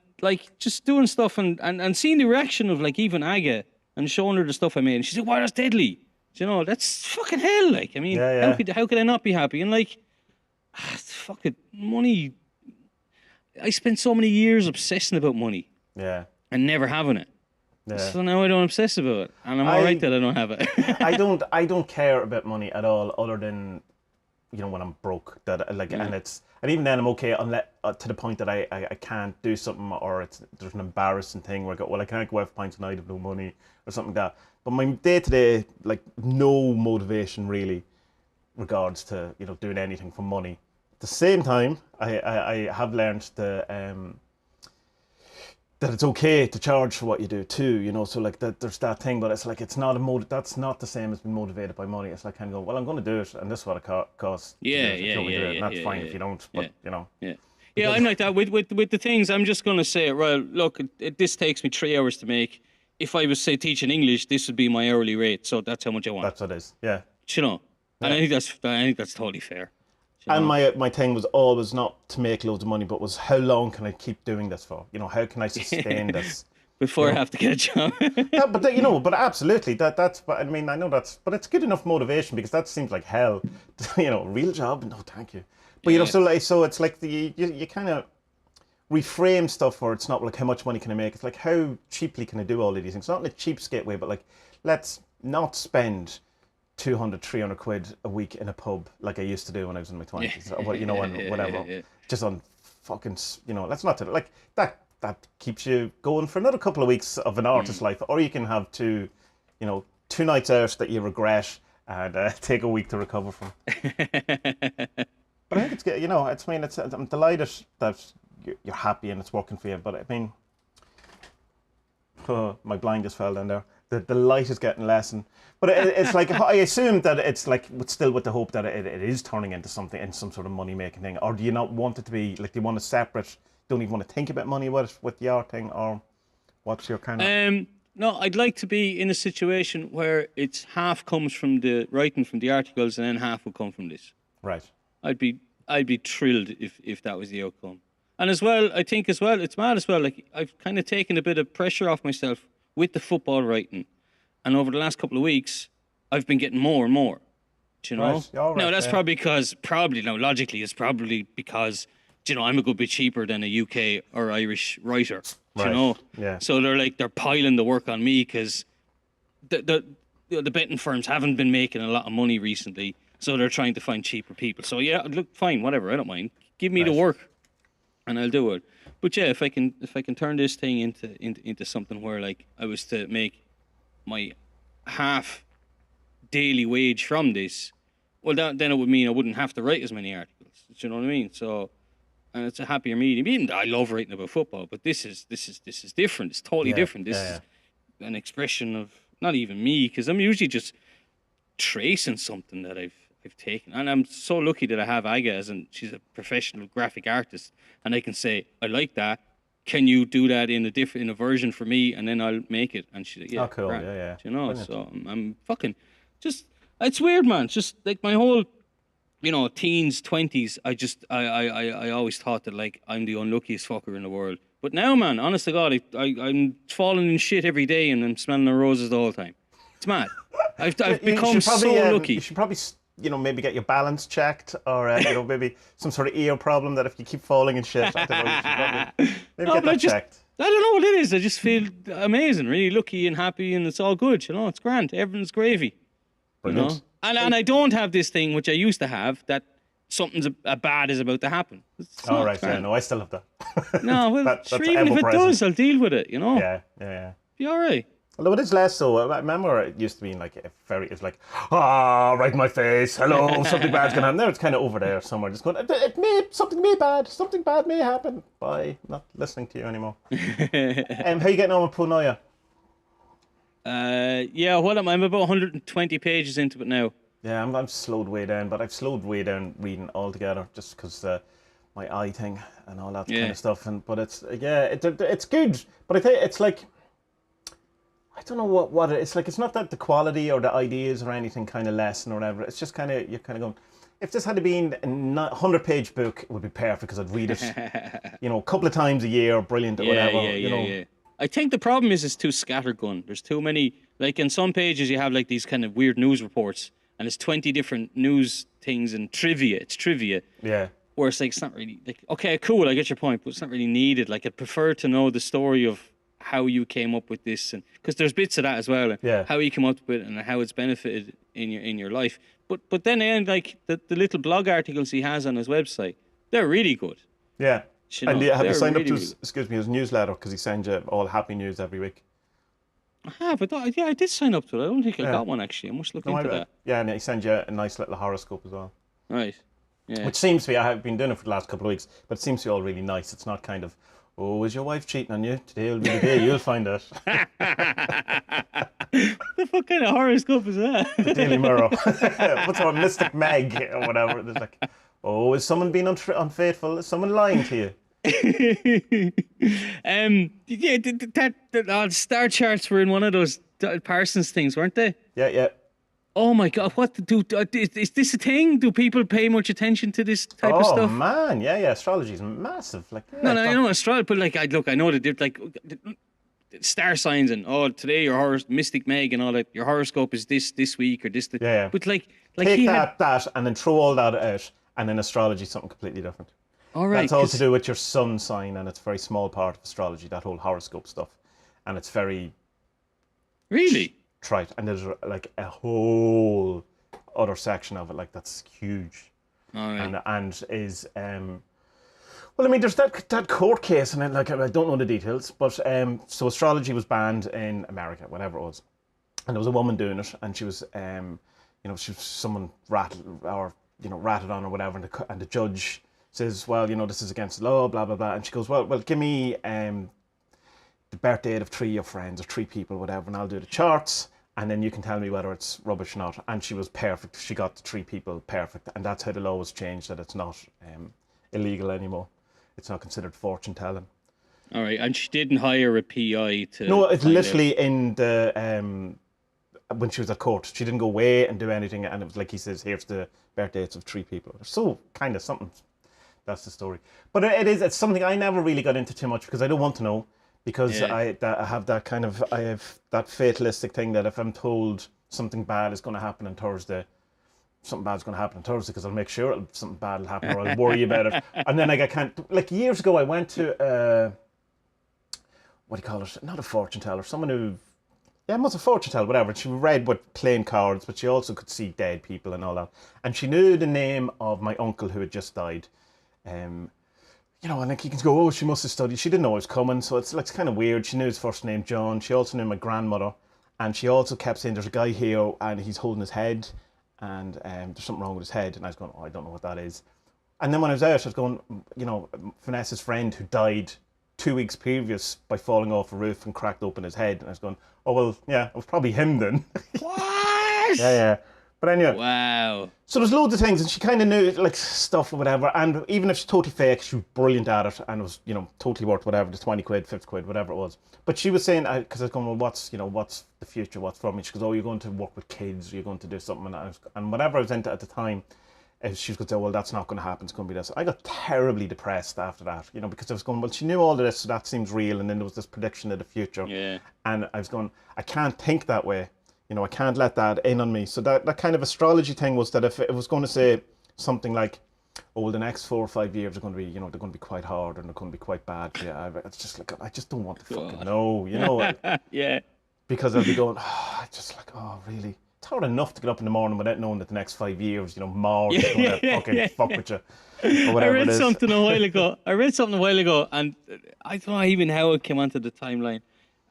just doing stuff and seeing the reaction of even Aga and showing her the stuff I made. And she said, "Wow, that's deadly." That's fucking hell. How could I not be happy? And fuck it, money. I spent so many years obsessing about money. Yeah. And never having it. Yeah. So now I don't obsess about it, and I'm alright that I don't have it. I don't care about money at all, other than when I'm broke. And even then I'm okay unless to the point that I can't do something, or there's an embarrassing thing where I go, well, I can't go out for pints tonight with no money or something like that. But my day to day, no motivation really regards to doing anything for money. At the same time, I have learned that it's okay to charge for what you do too, so that there's that thing, but it's it's not that's not the same as being motivated by money. It's kind of going, well, I'm going to do it, and this is what it costs. And that's fine if you don't, but Yeah, I'm like that with the things. I'm just going to say, well, look, this takes me 3 hours to make. If I was say teaching English, this would be my hourly rate, so that's how much I want. That's what it is. Yeah. And I think that's totally fair. And my thing was always not to make loads of money, but was how long can I keep doing this for? How can I sustain this before I have to get a job? But absolutely that's. But I mean, I know but it's good enough motivation, because that seems like hell. Real job? No, thank you. But so it's like you kind of reframe stuff where it's not how much money can I make. It's how cheaply can I do all of these things? Not in a cheapskate way, but let's not spend 200, 300 quid a week in a pub like I used to do when I was in my 20s. And whatever. Just on fucking, let's not do it. That keeps you going for another couple of weeks of an artist's life. Or you can have two nights out that you regret and take a week to recover from. But I think it's good, I'm delighted that you're happy and it's working for you. But I mean, my blind just fell down there. The light is getting less, but it's I assume that it's still with the hope that it is turning into something, in some sort of money making thing. Or do you not want it to be do you want to separate? Don't even want to think about money with the art thing, or what's your kind of? No, I'd like to be in a situation where it's half comes from the writing from the articles and then half will come from this. Right. I'd be thrilled if that was the outcome. And as well, I think it's mad as well. I've kind of taken a bit of pressure off myself with the football writing, and over the last couple of weeks, I've been getting more and more. Do you know? Right. Right, now that's logically, it's probably because I'm a good bit cheaper than a UK or Irish writer. Do you know? Yeah. So they're piling the work on me because the betting firms haven't been making a lot of money recently, so they're trying to find cheaper people. So yeah, look, fine, whatever, I don't mind. Give me the work, and I'll do it. But yeah, if I can turn this thing into something where like I was to make my half daily wage from this, well, then it would mean I wouldn't have to write as many articles. Do you know what I mean? So, and it's a happier medium. Even though I love writing about football, but this is different. It's totally Yeah, different. This is an expression of not even me, because I'm usually just tracing something that I've taken, and I'm so lucky that I have Aga she's a professional graphic artist, and I can say I like that. Can you do that in a version for me, and then I'll make it? And she's like, yeah, Oh, cool. grand. Yeah. You know, Brilliant. so I'm fucking just. It's weird, man. It's just like my whole, teens, 20s. I always thought that like I'm the unluckiest fucker in the world. But now, man, honest to God, I'm falling in shit every day, and I'm smelling the roses the whole time. It's mad. I've become so lucky. You should probably, maybe get your balance checked, or maybe some sort of ear problem that if you keep falling in shit, I don't know. You should probably maybe get that checked. I don't know what it is. I just feel amazing, really lucky and happy, and it's all good. It's grand. Everything's gravy. Brilliant. And I don't have this thing which I used to have, that something's bad is about to happen. All right. Yeah. No, I still have that. No, well, that's even if it does, I'll deal with it. Yeah. Be all right. Although it is less so. I remember it used to be like it's like, right in my face. Hello, something bad's gonna happen. Now it's kind of over there somewhere. Just going, something bad may happen. Bye. Not listening to you anymore. How you getting on with Punoya? I'm about 120 pages into it now. Yeah, I'm slowed way down, but I've slowed way down reading altogether just because my eye thing and all that kind of stuff. But it's good. But I think it's like, I don't know what it, it's like. It's not that the quality or the ideas or anything kind of lessen or whatever. It's just you're kind of going, if this had been a 100-page book, it would be perfect because I'd read it, a couple of times a year, brilliant or whatever. Yeah. I think the problem is it's too scattergun. There's too many. Like in some pages, you have like these kind of weird news reports, and it's 20 different news things and trivia. It's trivia. Yeah. Where it's like, it's not really like, okay, cool, I get your point, but it's not really needed. Like, I'd prefer to know the story of how you came up with this, and because there's bits of that as well, and how you came up with it and how it's benefited in your life. But then like the little blog articles he has on his website, they're really good. Yeah. And have you signed up to his newsletter, because he sends you all happy news every week? I have. I did sign up to it. I don't think I got one actually. I must look into that. Yeah, and he sends you a nice little horoscope as well. Right. Yeah. Which seems to be, I have been doing it for the last couple of weeks, but it seems to be all really nice. It's not kind of, oh, is your wife cheating on you? Today will be the day you'll find out. The fuck kind of horoscope is that? The Daily Mirror. What's our Mystic Meg or whatever? There's like, oh, is someone being unfaithful? Is someone lying to you? Star charts were in one of those Parsons things, weren't they? Yeah. Oh my God! Is this a thing? Do people pay much attention to this type of stuff? Oh man, yeah. Astrology is massive. Like, No, astrology. But like, I know that they're like star signs and today your Mystic Meg and all that. Your horoscope is this week or this. Yeah. But like take that, and then throw all that out, and then astrology is something completely different. All right. That's all to do with your sun sign, and it's a very small part of astrology. That whole horoscope stuff, and it's very really. Trite, and there's like a whole other section of it, like that's huge. All right. And is well, I mean, there's that court case, and I don't know the details, but so astrology was banned in America, whatever it was, and there was a woman doing it, and she was she was someone ratted on or whatever, and the judge says, well, this is against the law, blah blah blah, and she goes, well, give me the birth date of 3 of your friends or 3 people, whatever, and I'll do the charts, and then you can tell me whether it's rubbish or not. And she was perfect. She got the 3 people perfect, and that's how the law was changed, that it's not illegal anymore. It's not considered fortune telling. All right, and she didn't hire a PI to. No, it's literally in the when she was at court. She didn't go away and do anything, and it was like he says, here's the birth dates of 3 people. So kind of something. That's the story. But it's something I never really got into too much because I don't want to know. Because I have that fatalistic thing that if I'm told something bad is going to happen on Thursday, something bad's going to happen on Thursday, because I'll make sure something bad will happen, or I'll worry about it. And then I can't. Like years ago, I went to what do you call it? Not a fortune teller. Someone who, it was a fortune teller, whatever. And she read with playing cards, but she also could see dead people and all that. And she knew the name of my uncle who had just died. you know, and like you can go, oh, she must have studied. She didn't know I was coming, so it's like kind of weird. She knew his first name, John. She also knew my grandmother, and she also kept saying, "There's a guy here, and he's holding his head, and there's something wrong with his head." And I was going, "Oh, I don't know what that is." And then when I was out, I was going, you know, Vanessa's friend who died 2 weeks previous by falling off a roof and cracked open his head, and I was going, "Oh well, yeah, it was probably him then." What? Yeah. But anyway. Wow. So there's loads of things, and she kind of knew like stuff or whatever. And even if she's totally fake, she was brilliant at it, and it was, you know, totally worth whatever, the 20 quid, 50 quid, whatever it was. But she was saying, because I was going, well, what's the future? What's from it? She goes, oh, you're going to work with kids, you're going to do something, and whatever I was into at the time, she was going to say, well, that's not going to happen. It's going to be this. I got terribly depressed after that, you know, because I was going, well, she knew all of this, so that seems real, and then there was this prediction of the future, and I was going, I can't think that way. You know, I can't let that in on me. So that kind of astrology thing was that if it was going to say something like, oh, well, the next 4 or 5 years are going to be, you know, they're going to be quite hard and they're going to be quite bad. Yeah, it's just like, I just don't want to fucking know, you know? Yeah. Because I'll be going, just like, oh, really? It's hard enough to get up in the morning without knowing that the next 5 years, you know, Mars is going to fucking fuck with you. Or whatever I read it is. something a while ago. And I don't know even how it came onto the timeline.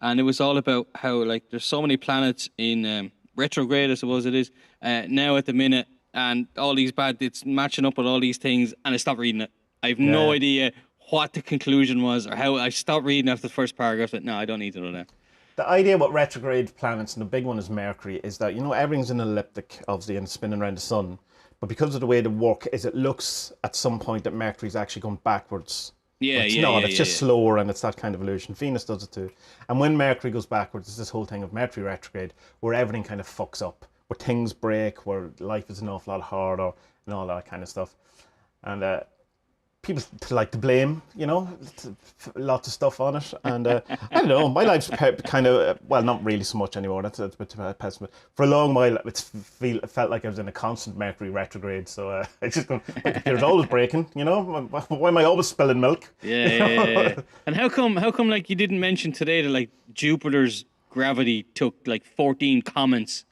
And it was all about how, like, there's so many planets in retrograde, I suppose it is, now at the minute, and all these it's matching up with all these things, and I stopped reading it. I have no idea what the conclusion was or how. I stopped reading after the first paragraph. That no, I don't need to know that. The idea about retrograde planets, and the big one is Mercury, is that, you know, everything's an elliptic, obviously, and spinning around the sun. But because of the way they work, is it looks at some point that Mercury's actually going backwards. It's just slower, and it's that kind of illusion. Venus does it too. And when Mercury goes backwards, there's this whole thing of Mercury retrograde, where everything kind of fucks up, where things break, where life is an awful lot harder, and all that kind of stuff. And people like to blame, you know, lots of stuff on it. And I don't know, my life's kind of, well, not really so much anymore. That's a bit pessimist. For a long while, it felt like I was in a constant Mercury retrograde. So I just go, my computer's always breaking, you know? Why am I always spilling milk? Yeah. And how come, like, you didn't mention today that, like, Jupiter's gravity took, like, 14 comets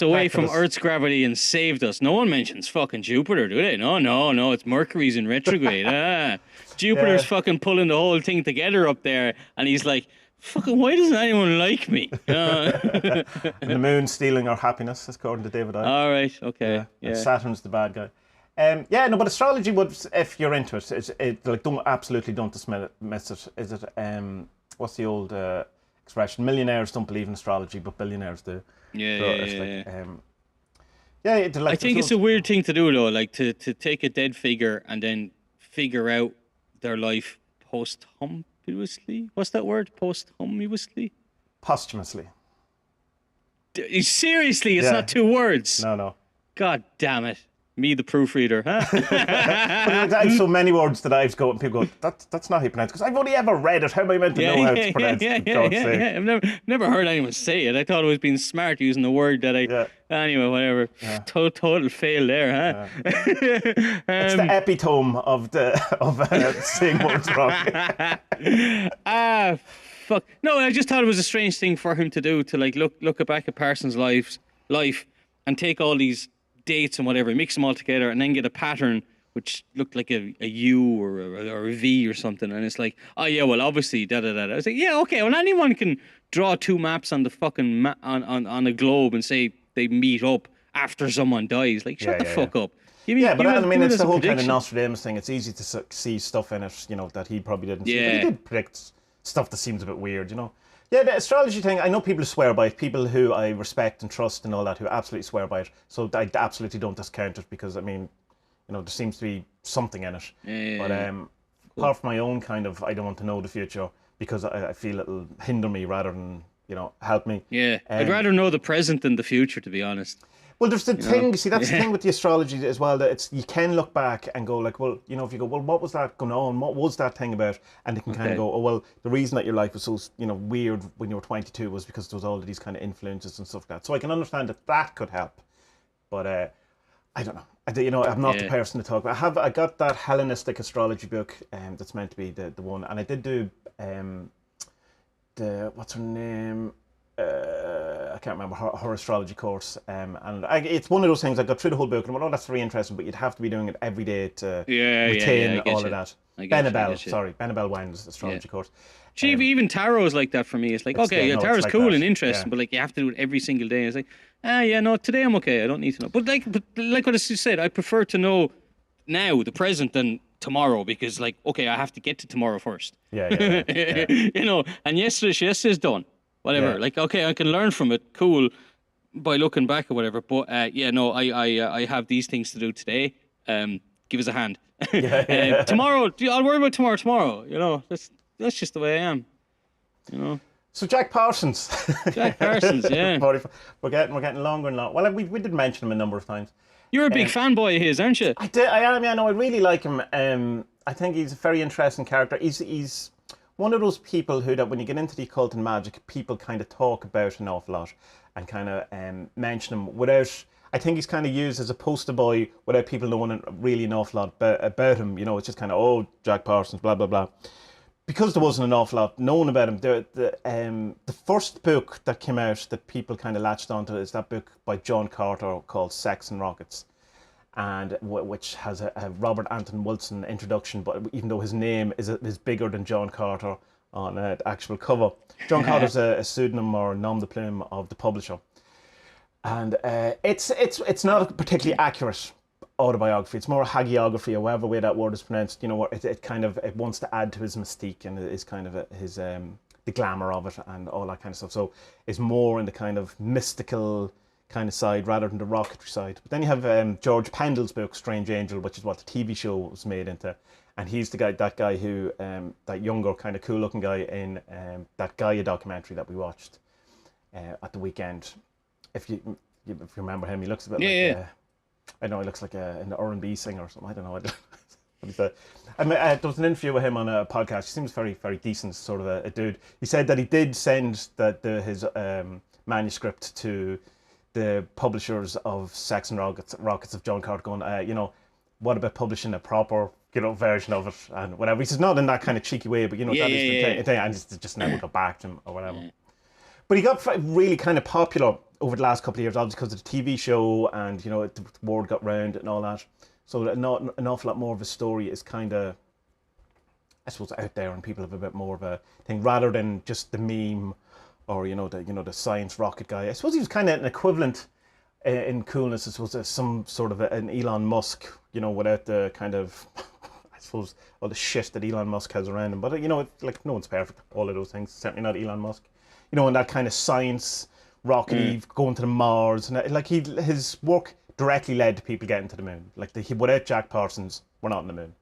away from Earth's gravity and saved us. No one mentions fucking Jupiter, do they? No, it's Mercury's in retrograde. Jupiter's fucking pulling the whole thing together up there, and he's like, fucking, why doesn't anyone like me? And the moon's stealing our happiness, according to David Icke. All right, okay. Yeah. And Saturn's the bad guy. But astrology would, if you're into it, like, don't dismiss it. Is it, what's the old expression? Millionaires don't believe in astrology, but billionaires do. I think it's a weird thing to do, though, like to take a dead figure and then figure out their life posthumously. What's that word? Posthumously? Posthumously. Seriously, it's not 2 words. No. God damn it. Me, the proofreader, huh? But I have so many words that I've got, and people go, that's not how you pronounce it. Because I've only ever read it. How am I meant to know how it's pronounced? I've never heard anyone say it. I thought it was being smart using the word that I... Anyway, whatever. Yeah. Total fail there, huh? It's the epitome of saying words wrong. Fuck. No, I just thought it was a strange thing for him to do, to, like, look back at Parsons' life and take all these dates and whatever, mix them all together, and then get a pattern which looked like a U or a V or something. And it's like, oh yeah, well, obviously da-da-da. I was like, yeah, okay, well, anyone can draw 2 maps on the fucking on a globe and say they meet up after someone dies. Like, shut the fuck up. But I mean, it's the whole kind of Nostradamus thing. It's easy to see stuff in it, you know, that he probably didn't see. But he did predict stuff that seems a bit weird, you know. Yeah, the astrology thing, I know people who swear by it, people who I respect and trust and all that, who absolutely swear by it. So I absolutely don't discount it, because, I mean, you know, there seems to be something in it. But apart from my own kind of, I don't want to know the future, because I feel it'll hinder me rather than, you know, help me. Yeah, I'd rather know the present than the future, to be honest. Well, there's the thing, see, that's the thing with the astrology as well, that you can look back and go like, well, you know, if you go, well, what was that going on? What was that thing about? And you can kind of go, oh, well, the reason that your life was so, you know, weird when you were 22 was because there was all of these kind of influences and stuff like that. So I can understand that could help. But I don't know. You know, I'm not the person to talk about. I got that Hellenistic astrology book that's meant to be the one. And I did do what's her name? can't remember her astrology course, and it's one of those things. I got through the whole book and I went, oh, that's very interesting, but you'd have to be doing it every day to retain I get all you. of that. I get you, I get you. Bennabelle Wang's astrology course. Even tarot is like that for me. It's like, tarot's like cool that. and interesting, but like you have to do it every single day. It's like, no, today I'm okay. I don't need to know. But like what I said, I prefer to know now, the present, than tomorrow, because like, okay, I have to get to tomorrow first. Yeah. You know, and yesterday's done. Whatever. Yeah. Like, okay, I can learn from it. Cool. By looking back or whatever. But I have these things to do today. Give us a hand. Tomorrow, I'll worry about tomorrow. You know, that's just the way I am. You know. So Jack Parsons. Jack Parsons, yeah. We're getting longer and longer. Well, we did mention him a number of times. You're a big fanboy of his, aren't you? I am. Yeah, no, I really like him. I think he's a very interesting character. He's one of those people who, that when you get into the occult and magic, people kind of talk about an awful lot and kind of mention him without. I think he's kind of used as a poster boy without people knowing really an awful lot about him. You know, it's just kind of, oh, Jack Parsons, blah blah blah. Because there wasn't an awful lot known about him, the first book that came out that people kind of latched onto is that book by John Carter called Sex and Rockets, and which has a Robert Anton Wilson introduction, but even though his name is bigger than John Carter on the actual cover. John Carter's a pseudonym or nom de plume of the publisher. And it's not a particularly accurate autobiography. It's more a hagiography, or whatever way that word is pronounced. You know, it wants to add to his mystique and is kind of his the glamour of it and all that kind of stuff. So it's more in the kind of mystical kind of side rather than the rocketry side. But then you have George Pendle's book Strange Angel, which is what the TV show was made into, and he's that guy who that younger kind of cool looking guy in that Gaia documentary that we watched at the weekend. If you remember him, he looks a bit I know he looks like an R&B singer or something. I don't know. There was an interview with him on a podcast. He seems very, very decent, sort of a dude. He said that he did send his manuscript to the publishers of Sex and Rockets of John Carter, going, what about publishing a proper, version of it and whatever. He says not in that kind of cheeky way, but that is the thing, and just never got back to him or whatever. Yeah. But he got really kind of popular over the last couple of years, obviously because of the TV show, and the word got round and all that. So an awful lot more of his story is kind of, I suppose, out there, and people have a bit more of a thing rather than just the meme or the science rocket guy. I suppose he was kind of an equivalent in coolness. I suppose some sort of an Elon Musk, without the kind of, I suppose, all the shit that Elon Musk has around him. But like no one's perfect. All of those things, certainly not Elon Musk. And that kind of science, rockety, going to the Mars, and like his work directly led to people getting to the moon. Like without Jack Parsons, we're not on the moon.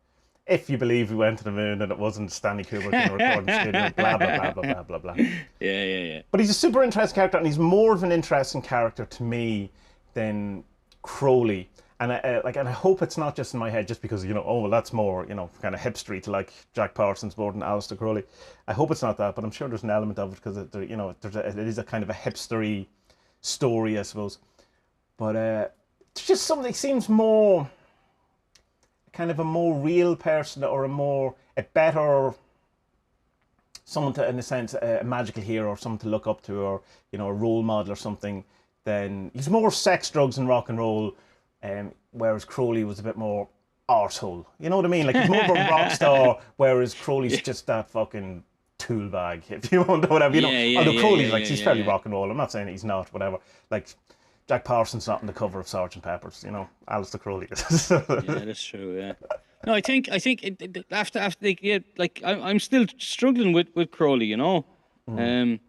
If you believe we went to the moon and it wasn't Stanley Kubrick in a recording studio, blah blah blah blah blah blah blah. Yeah. But he's a super interesting character, and he's more of an interesting character to me than Crowley. And I hope it's not just in my head, just because that's more kind of hipstery to like Jack Parsons more than Aleister Crowley. I hope it's not that, but I'm sure there's an element of it because it is a kind of a hipstery story, I suppose. But it's just something that seems more kind of a more real person, or a better someone to, in a sense, a magical hero or someone to look up to, or a role model or something. Then he's more sex, drugs, and rock and roll. Whereas Crowley was a bit more arsehole. You know what I mean? Like he's more of a rock star, whereas Crowley's just that fucking tool bag, if you want, or whatever. Although Crowley's he's fairly rock and roll. I'm not saying he's not, whatever. Like Jack Parsons not on the cover of Sgt. Pepper's. Aleister Crowley is. Yeah, that's true. Yeah. No, I think after I'm still struggling with Crowley. I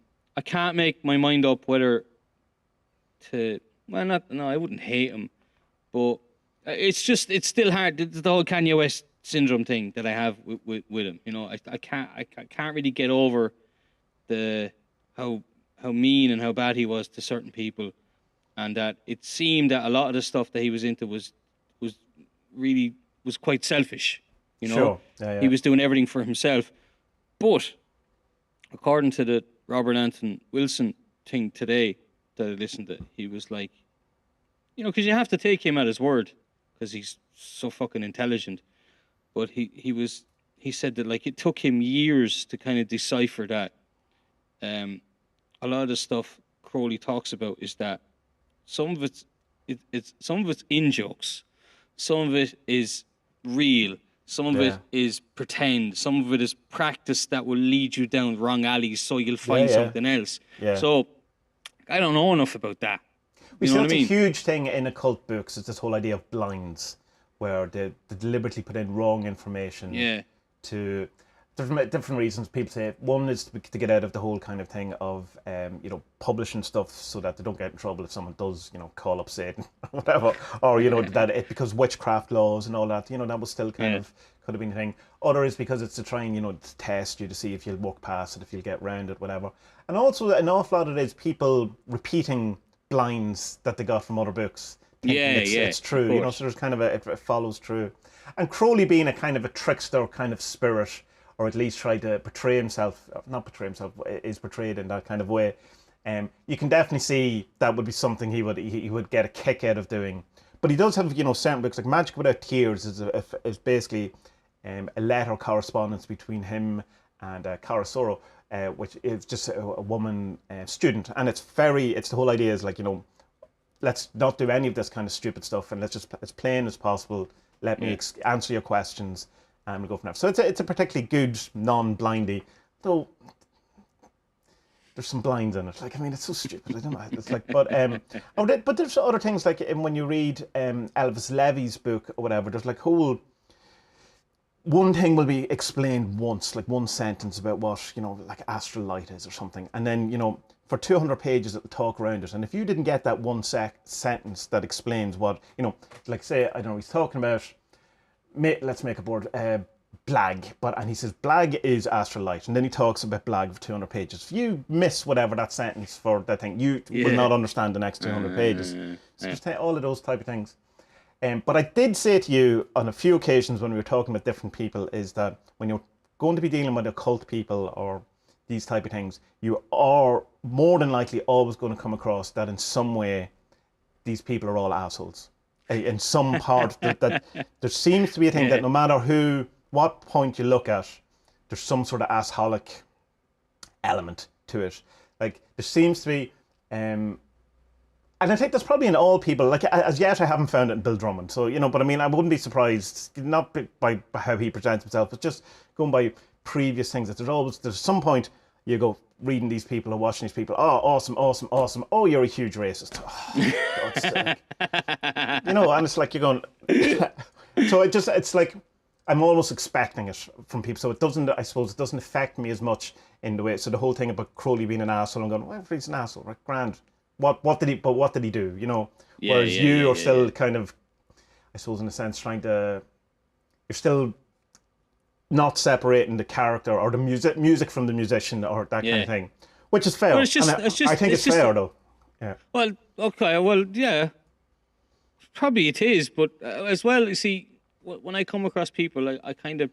can't make my mind up whether to. Well, I wouldn't hate him. But it's still hard. It's the whole Kanye West syndrome thing that I have with him. I can't really get over how mean and how bad he was to certain people, and that it seemed that a lot of the stuff that he was into was quite selfish. Sure. Yeah. He was doing everything for himself. But according to the Robert Anton Wilson thing today that I listened to, he was like, because you have to take him at his word, because he's so fucking intelligent. But he said that like it took him years to kind of decipher that a lot of the stuff Crowley talks about is that some of it's in jokes, some of it is real, some of it is pretend, some of it is practice that will lead you down wrong alleys so you'll find something else. So I don't know enough about that. We see that's a huge thing in occult books, is this whole idea of blinds, where they deliberately put in wrong information to different reasons. People say one is to get out of the whole kind of thing of publishing stuff so that they don't get in trouble if someone does call up Satan or whatever, or that it because witchcraft laws and all that, that was still kind of could have been a thing. Other is because it's to try and to test you to see if you'll walk past it, if you'll get round it, whatever. And also an awful lot of it is people repeating blinds that they got from other books. It's true, so there's kind of it follows through. And Crowley being a kind of a trickster kind of spirit, or at least try to portray himself, not portray himself, is portrayed in that kind of way. You can definitely see that would be something he would get a kick out of doing. But he does have, certain books, like Magic Without Tears is basically a letter correspondence between him and Cara Soro, which is just a woman student. And it's the whole idea is like, let's not do any of this kind of stupid stuff, and let's just, as plain as possible, let me answer your questions, and we'll go from there. So it's a particularly good non-blindy, though there's some blinds in it. Like, I mean, it's so stupid. I don't know. It's like, but there's other things, like when you read Elvis Levy's book or whatever, there's like one thing will be explained once, like one sentence about what, like astral light is or something. And then, for 200 pages it'll talk around it. And if you didn't get that one sentence that explains what, like say, I don't know, he's talking about, let's make a board, blag. And he says, blag is astral light. And then he talks about blag for 200 pages. If you miss whatever that sentence for that thing, you will not understand the next 200 pages. So just all of those type of things. But I did say to you on a few occasions when we were talking about different people, is that when you're going to be dealing with occult people or these type of things, you are more than likely always going to come across that in some way these people are all assholes. In some part, that there seems to be a thing that no matter what point you look at, there's some sort of assholic element to it. Like there seems to be, and I think that's probably in all people. Like as yet, I haven't found it in Bill Drummond. So but I mean, I wouldn't be surprised, not by how he presents himself, but just going by previous things. That there's some point you go reading these people or watching these people. Oh, awesome. Oh, you're a huge racist. Oh, God's sake. And it's like you're going. So it's like I'm almost expecting it from people. So it doesn't affect me as much in the way. So the whole thing about Crowley being an asshole, I'm going, well, if he's an asshole, right? Grand. What did he do? Whereas you are still kind of, I suppose, in a sense, you're still not separating the character or the music from the musician or that kind of thing, which is fair. Well, I think it's fair though. Yeah. Well, okay. Well, yeah. Probably it is, but as well, you see, when I come across people, I kind of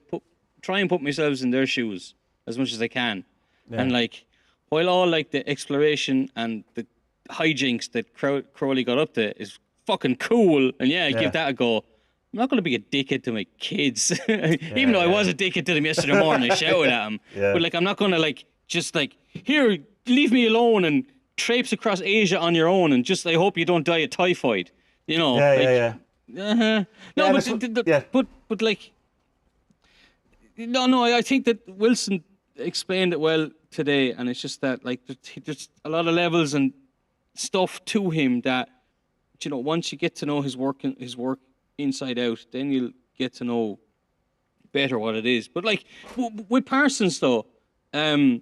try and put myself in their shoes as much as I can, and like, while all like the exploration and the hijinks that Crowley got up to is fucking cool, and give that a go. I'm not going to be a dickhead to my kids, even though I was a dickhead to them yesterday morning. I shouted at them, but like I'm not going to just here, leave me alone and traipse across Asia on your own, and just I hope you don't die of typhoid. No, but like, no. I think that Wilson explained it well today, and it's just that like there's a lot of levels and stuff to him that once you get to know his work inside out, then you'll get to know better what it is. But like with Parsons though, like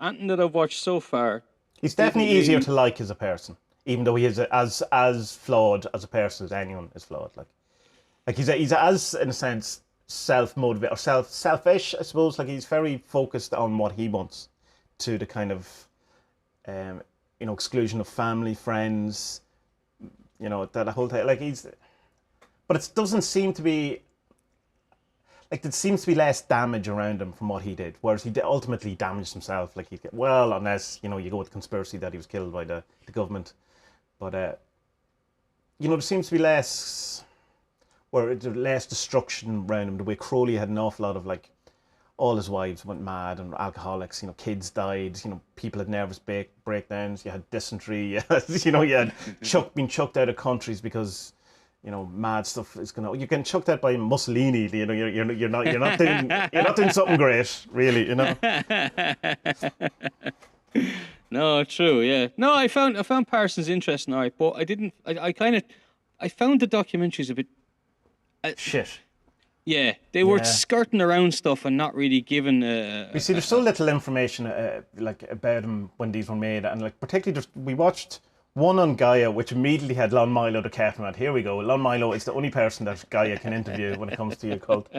anything that I've watched so far, he's definitely easier to like as a person, even though he is as flawed as a person as anyone is flawed. Like he's as in a sense self-motivated or selfish, I suppose. Like he's very focused on what he wants, to the kind of exclusion of family, friends. That whole thing, like but it doesn't seem to be, like there seems to be less damage around him from what he did, whereas he ultimately damaged himself. Like unless, you go with the conspiracy that he was killed by the government. But, there seems to be less destruction around him, the way Crowley had an awful lot of, like, all his wives went mad and alcoholics. Kids died. People had nervous breakdowns. You had dysentery. You had being chucked out of countries because mad stuff is gonna. You're getting chucked out by Mussolini. You're not doing something great, really. No, true, yeah. No, I found Parsons interesting, all right, but I didn't. I found the documentaries a bit shit. Yeah, they were skirting around stuff and not really giving. You see, there's so little information about him when these were made, and particularly we watched one on Gaia, which immediately had Lon Milo the Catman. Here we go. Lon Milo is the only person that Gaia can interview when it comes to your cult.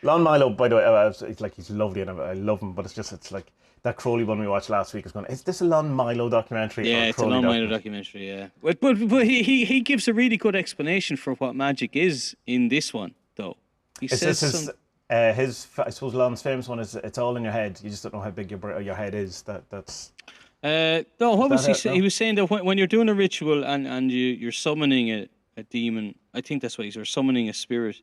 Lon Milo, by the way, he's lovely and I love him, but it's like that Crowley one we watched last week is going. Is this a Lon Milo documentary? Yeah, it's a Lon Milo documentary. Yeah, but he gives a really good explanation for what magic is in this one, though. He says I suppose Lon's famous one is it's all in your head. You just don't know how big your head is. That's. No, what was he saying? He was saying that when you're doing a ritual and you're summoning a demon, I think that's what you're summoning a spirit.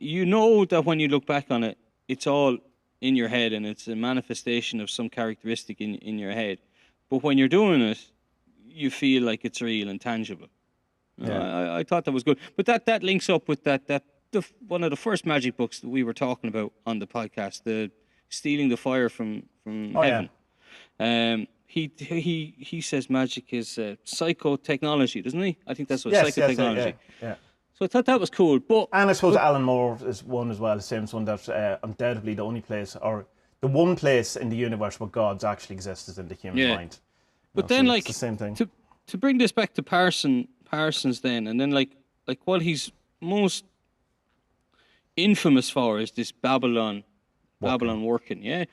You know that when you look back on it, it's all in your head and it's a manifestation of some characteristic in your head. But when you're doing it, you feel like it's real and tangible. Yeah. I thought that was good. But that links up with one of the first magic books that we were talking about on the podcast, the Stealing the Fire from Heaven. Yeah. He says magic is psychotechnology, doesn't he? I think that's what psychotechnology. Yeah. So I thought that was cool. And I suppose Alan Moore is one as well, the same one that undoubtedly the only place or the one place in the universe where gods actually exist is in the human mind. But then it's the same thing. To bring this back to Parsons then, and then like what he's most infamous for is this Babylon working, yeah.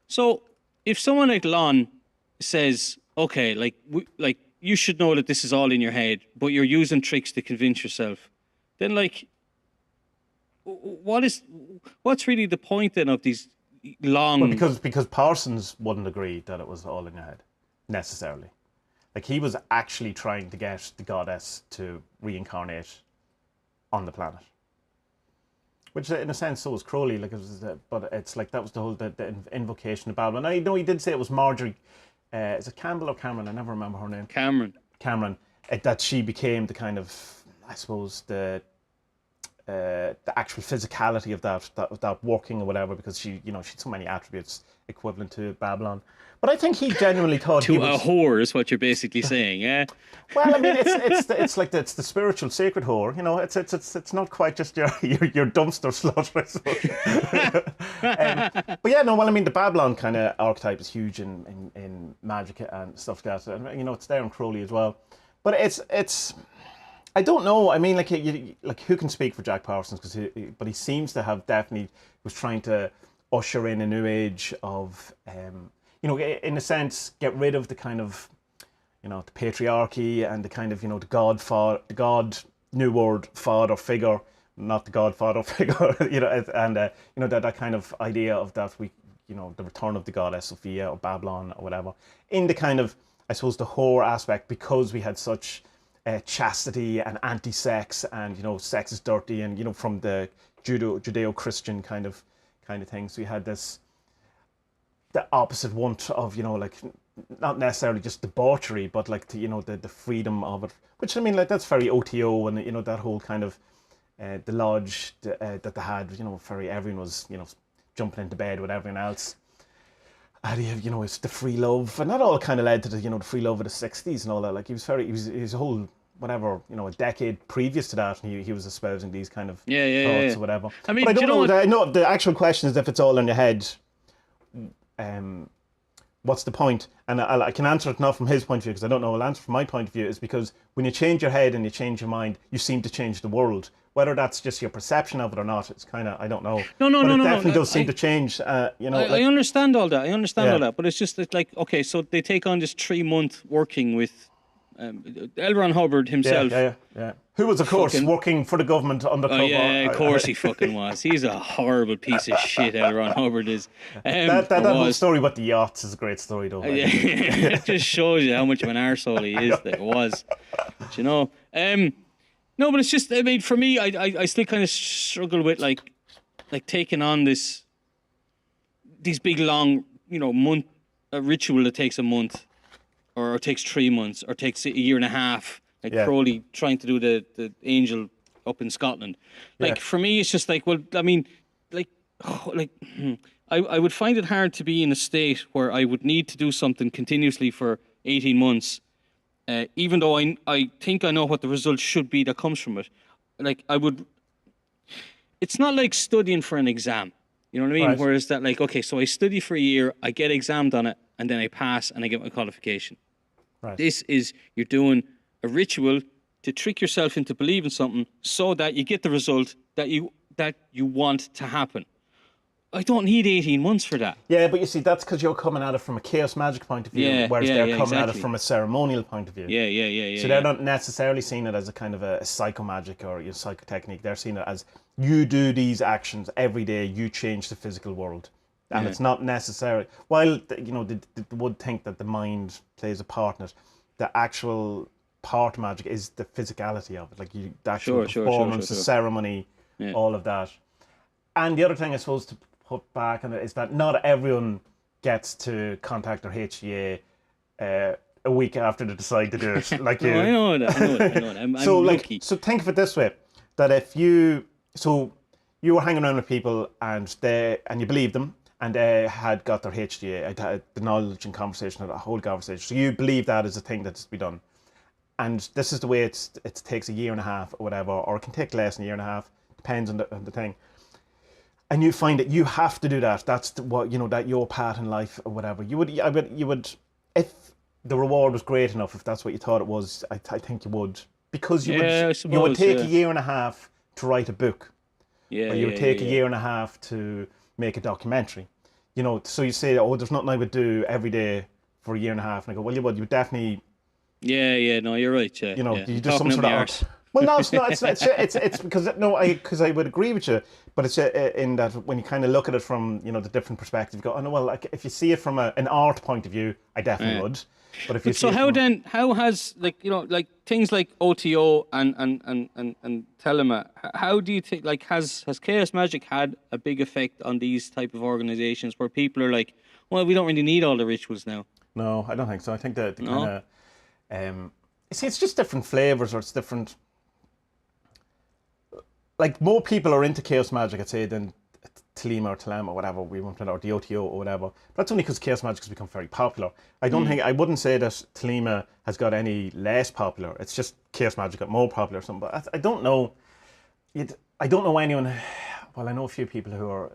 So if someone like Lon says, okay, you should know that this is all in your head, but you're using tricks to convince yourself, then what's really the point then of these long? Well, because Parsons wouldn't agree that it was all in your head necessarily. He was actually trying to get the goddess to reincarnate on the planet. Which, in a sense, so was Crowley. But it's that was the whole the invocation of Babylon. I know he did say it was Marjorie. Is it Campbell or Cameron? I never remember her name. Cameron. That she became the kind of, I suppose, the actual physicality of that working or whatever, because she had so many attributes equivalent to Babylon. But I think he genuinely thought a whore is what you're basically saying, yeah. Well, I mean, it's the spiritual sacred whore. It's not quite just your dumpster slut, I suppose. But yeah, no. Well, I mean, the Babylon kind of archetype is huge in magic and stuff like that. And, it's there in Crowley as well. But it's. I don't know. I mean, who can speak for Jack Parsons? But he seems to have definitely was trying to usher in a new age of. In a sense, get rid of the kind of, the patriarchy and the kind of, the God New World father figure, not the Godfather figure, and that kind of idea of that the return of the goddess Sophia or Babylon or whatever, in the kind of, I suppose, the whore aspect, because we had such chastity and anti-sex and sex is dirty and from the Judeo-Christian kind of thing. So we had the opposite want of not necessarily just debauchery, but the freedom of it, which I mean that's very OTO, and that whole kind of the lodge that they had, very everyone was jumping into bed with everyone else. And you have it's the free love, and that all kind of led to the free love of the 60s and all that. He was a whole whatever a decade previous to that, and he was espousing these kind of thoughts or whatever. I mean, but I don't know. I know the actual question is if it's all in your head. What's the point? And I can answer it not from his point of view, because I don't know. I'll answer from my point of view is because when you change your head and you change your mind, you seem to change the world. Whether that's just your perception of it or not, it's kind of, I don't know. No. It definitely does seem to change. I understand all that. All that, but it's just that, okay, so they take on this 3-month working with L. Ron Hubbard himself. Yeah. Who was, of course, working for the government undercover. Yeah, of course he fucking was. He's a horrible piece of shit, L. Ron Hubbard is. That whole story about the yachts is a great story, though. It just shows you how much of an arsehole he is, that it was. But, no, but it's just, I mean, for me, I still kind of struggle with, like taking on these big long, a ritual that takes a month, or takes 3 months, or takes a year and a half, like Crowley trying to do the angel up in Scotland. Like for me, it's just like, well, I mean, like I would find it hard to be in a state where I would need to do something continuously for 18 months, even though I think I know what the result should be that comes from it. Like it's not like studying for an exam. You know what I mean? Right. Whereas that, like, okay, so I study for a year, I get examined on it, and then I pass and I get my qualification. Right. This is, you're doing a ritual to trick yourself into believing something so that you get the result that you want to happen. I don't need 18 months for that. Yeah, but you see, that's because you're coming at it from a chaos magic point of view, whereas they're coming at it from a ceremonial point of view. Yeah. So they're not necessarily seeing it as a kind of a psychomagic or your psychotechnique. They're seeing it as you do these actions every day, you change the physical world. And it's not necessarily, while, they would think that the mind plays a part in it, the actual part magic is the physicality of it. Like the actual performance, the ceremony, all of that. And the other thing I suppose to put back on it is that not everyone gets to contact their HGA a week after they decide to do it. Like you. I know that. I'm lucky. So think of it this way: that if you were hanging around with people and you believed them and they had got their HGA, had the knowledge and conversation, or the whole conversation. So you believe that is a thing that's to be done, and this is the way it takes a year and a half or whatever, or it can take less than a year and a half, depends on the thing. And you find that you have to do that. That's that your part in life or whatever. You would, if the reward was great enough, if that's what you thought it was, I think you would, because you would take a year and a half to write a book, or you would take a year and a half to make a documentary. So you say, oh, there's nothing I would do every day for a year and a half, and I go, well, you would definitely. Yeah. No, you're right. Yeah. You do some sort of art. Well, no, it's not. It's because I would agree with you, but it's in that when you kind of look at it from the different perspective, you go, oh no, well, like if you see it from an art point of view, I definitely would. But if you how has things like OTO and Telema, how do you think has Chaos Magic had a big effect on these type of organizations where people are like, well, we don't really need all the rituals now? No, I don't think so. I think that kind of it's just different flavors, or it's different. Like more people are into Chaos Magic, I'd say, than Telema or Telem or whatever we want to, or the OTO or whatever. But that's only because Chaos Magic has become very popular. I wouldn't say that Telema has got any less popular. It's just Chaos Magic got more popular or something. But I don't know. I don't know anyone. Well, I know a few people who are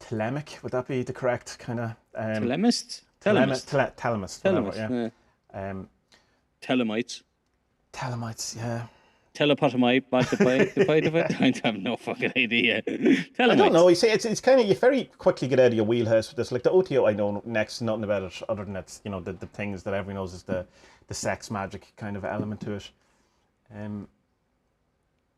Telemic. Would that be the correct kind of Telemists? Telemists. Whatever, yeah. Telemites. Telemites, yeah. Telepotomite, I have no fucking idea. Telemites. I don't know. You see, it's kind of, you very quickly get out of your wheelhouse with this. Like the OTO, I know next to nothing about it, other than it's the things that everyone knows is the sex magic kind of element to it. The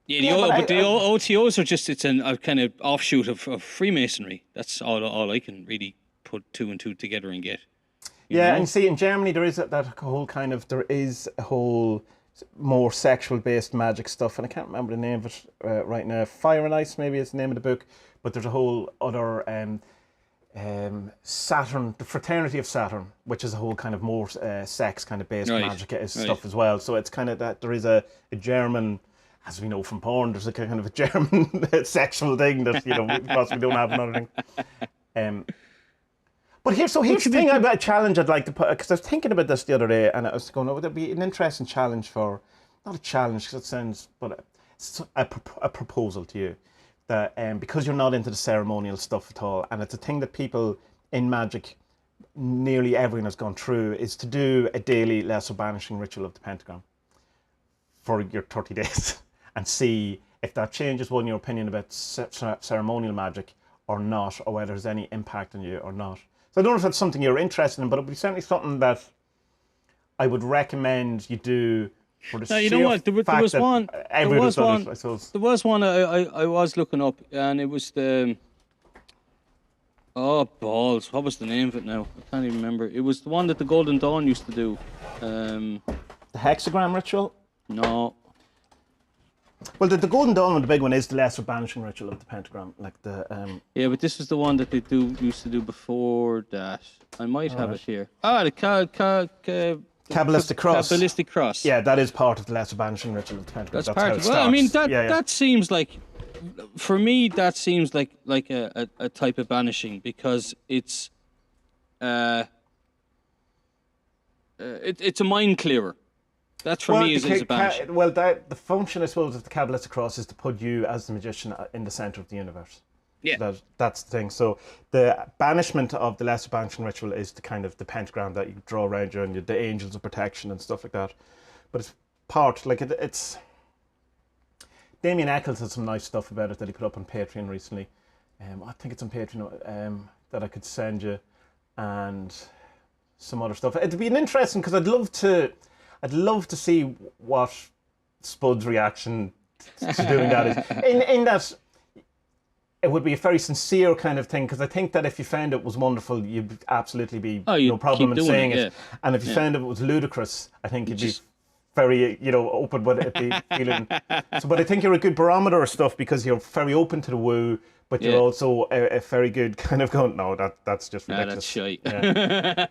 OTOs are just a kind of offshoot of Freemasonry. That's all I can really put two and two together and get. And see, in Germany there is there is a whole more sexual based magic stuff, and I can't remember the name of it right now. Fire and Ice maybe is the name of the book, but there's a whole other Saturn, the Fraternity of Saturn, which is a whole kind of more sex kind of based magic stuff as well. So it's kind of that there is a German, as we know from porn, there's a kind of a German sexual thing that we possibly don't have another thing. But here's the thing about a challenge I'd like to put, because I was thinking about this the other day, and I was going, oh, that'd be an interesting challenge not a challenge, because it sounds, but a proposal to you, that because you're not into the ceremonial stuff at all, and it's a thing that people in magic, nearly everyone has gone through, is to do a daily lesser banishing ritual of the pentagram for your 30 days, and see if that changes, one, your opinion about ceremonial magic or not, or whether there's any impact on you or not. So I don't know if that's something you're interested in, but it would be certainly something that I would recommend you do for the you know what? There was one. I was looking up, and it was the. Oh balls! What was the name of it now? I can't even remember. It was the one that the Golden Dawn used to do. The hexagram ritual? No. Well, the Golden Dawn one, the big one, is the lesser banishing ritual of the pentagram. Like the Yeah, but this was the one that they used to do before that. I might have it here. The Kabbalistic cross. Kabbalistic cross. Yeah, that is part of the lesser banishing ritual of the pentagram. That's part how of it it. Well, I mean, starts. that seems like, for me, that seems like a type of banishing, because it's it's a mind clearer. That's for me is a banishing. Well, the function, I suppose, of the Kabbalistic cross is to put you as the magician in the center of the universe. Yeah. That's the thing. So the banishment of the lesser banishing ritual is the kind of the pentagram that you draw around you, and the angels of protection and stuff like that. But it's part, like it's... Damien Eccles had some nice stuff about it that he put up on Patreon recently. I think it's on Patreon that I could send you, and some other stuff. It'd be an interesting, because I'd love to see what Spud's reaction to doing that is. In that it would be a very sincere kind of thing, because I think that if you found it was wonderful, you'd absolutely be no problem in saying it. Yeah. And if you found it was ludicrous, I think you'd be very, open with it, be feeling. So, but I think you're a good barometer of stuff, because you're very open to the woo, but you're also a very good kind of going, no, that's just ridiculous. That's shite. Yeah.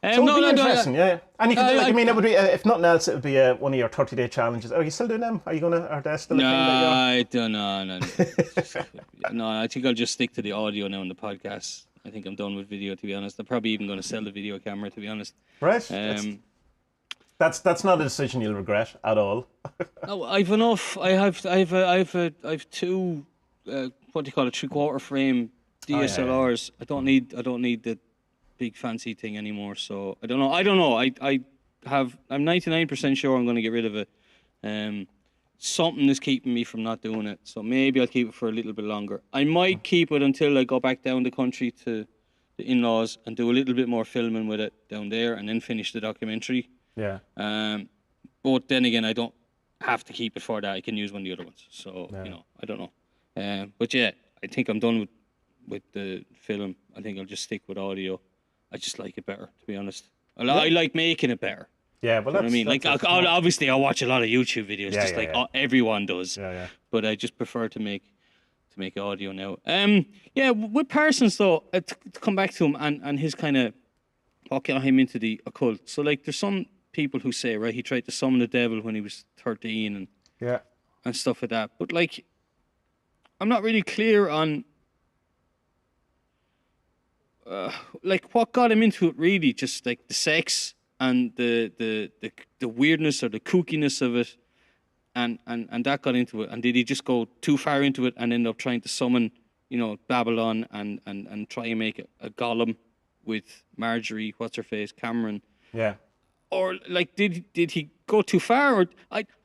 So it'd be interesting, yeah. And you could, it would be, if nothing else, it would be one of your 30-day challenges. Are you still doing them? Are you are they still a thing that you're... I don't know. No, I think I'll just stick to the audio now in the podcast. I think I'm done with video, to be honest. I'm probably even going to sell the video camera, to be honest. Right. That's not a decision you'll regret at all. No, I've enough. I've two, what do you call it, 3/4 frame DSLRs. I don't need the big fancy thing anymore. So I don't know. I'm 99% sure I'm going to get rid of it. Something is keeping me from not doing it. So maybe I'll keep it for a little bit longer. I might keep it until I go back down the country to the in-laws and do a little bit more filming with it down there, and then finish the documentary. Yeah. But then again, I don't have to keep it for that. I can use one of the other ones. So, I don't know. But yeah, I think I'm done with the film. I think I'll just stick with audio. I just like it better, to be honest. I like making it better. Yeah, well, that's... I mean, obviously, I watch a lot of YouTube videos, everyone does. Yeah. But I just prefer to make audio now. With Parsons though, to come back to him and his kind of what got him into the occult. So like, there's some people who say, right, he tried to summon the devil when he was 13 and stuff like that. But like, I'm not really clear on like what got him into it really. Just like the sex and the weirdness or the kookiness of it, and that got into it. And did he just go too far into it and end up trying to summon, Babylon and try and make a golem with Marjorie, what's her face, Cameron? Yeah. Or like, did he go too far? Or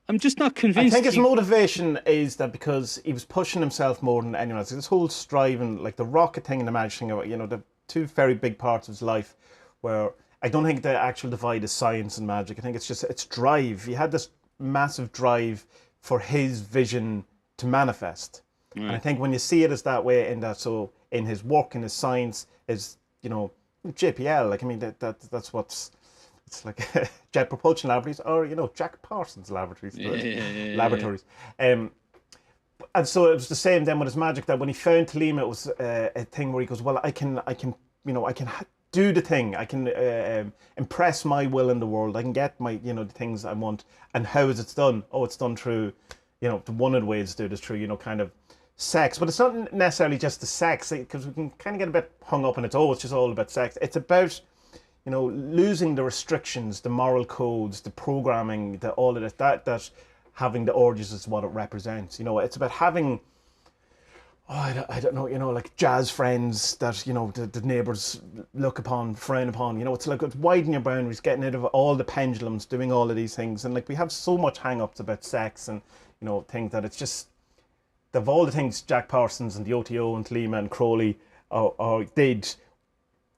I'm just not convinced. I think his motivation is that because he was pushing himself more than anyone else. This whole striving, like the rocket thing and the magic thing, the two very big parts of his life, where I don't think the actual divide is science and magic. I think it's drive. He had this massive drive for his vision to manifest. And I think when you see it as that way, in his work, in his science, his JPL, like, I mean, that's what's, it's like Jet Propulsion Laboratories, or Jack Parsons Laboratories. Laboratories. And so it was the same then with his magic, that when he found Thelema, it was a thing where he goes, well, I can do the thing. I can impress my will in the world. I can get my, the things I want. And how is it done? Oh, it's done through, the one of the ways to do it is through, kind of sex. But it's not necessarily just the sex, because we can kind of get a bit hung up on it. Oh, it's just all about sex. It's about, losing the restrictions, the moral codes, the programming, all of it, that having the orgies is what it represents. It's about having, I don't know, like jazz friends that, the neighbours look upon, frown upon. It's like it's widening your boundaries, getting rid of all the pendulums, doing all of these things. And like, we have so much hang-ups about sex and, things that it's just, of all the things Jack Parsons and the OTO and Thelema and Crowley did,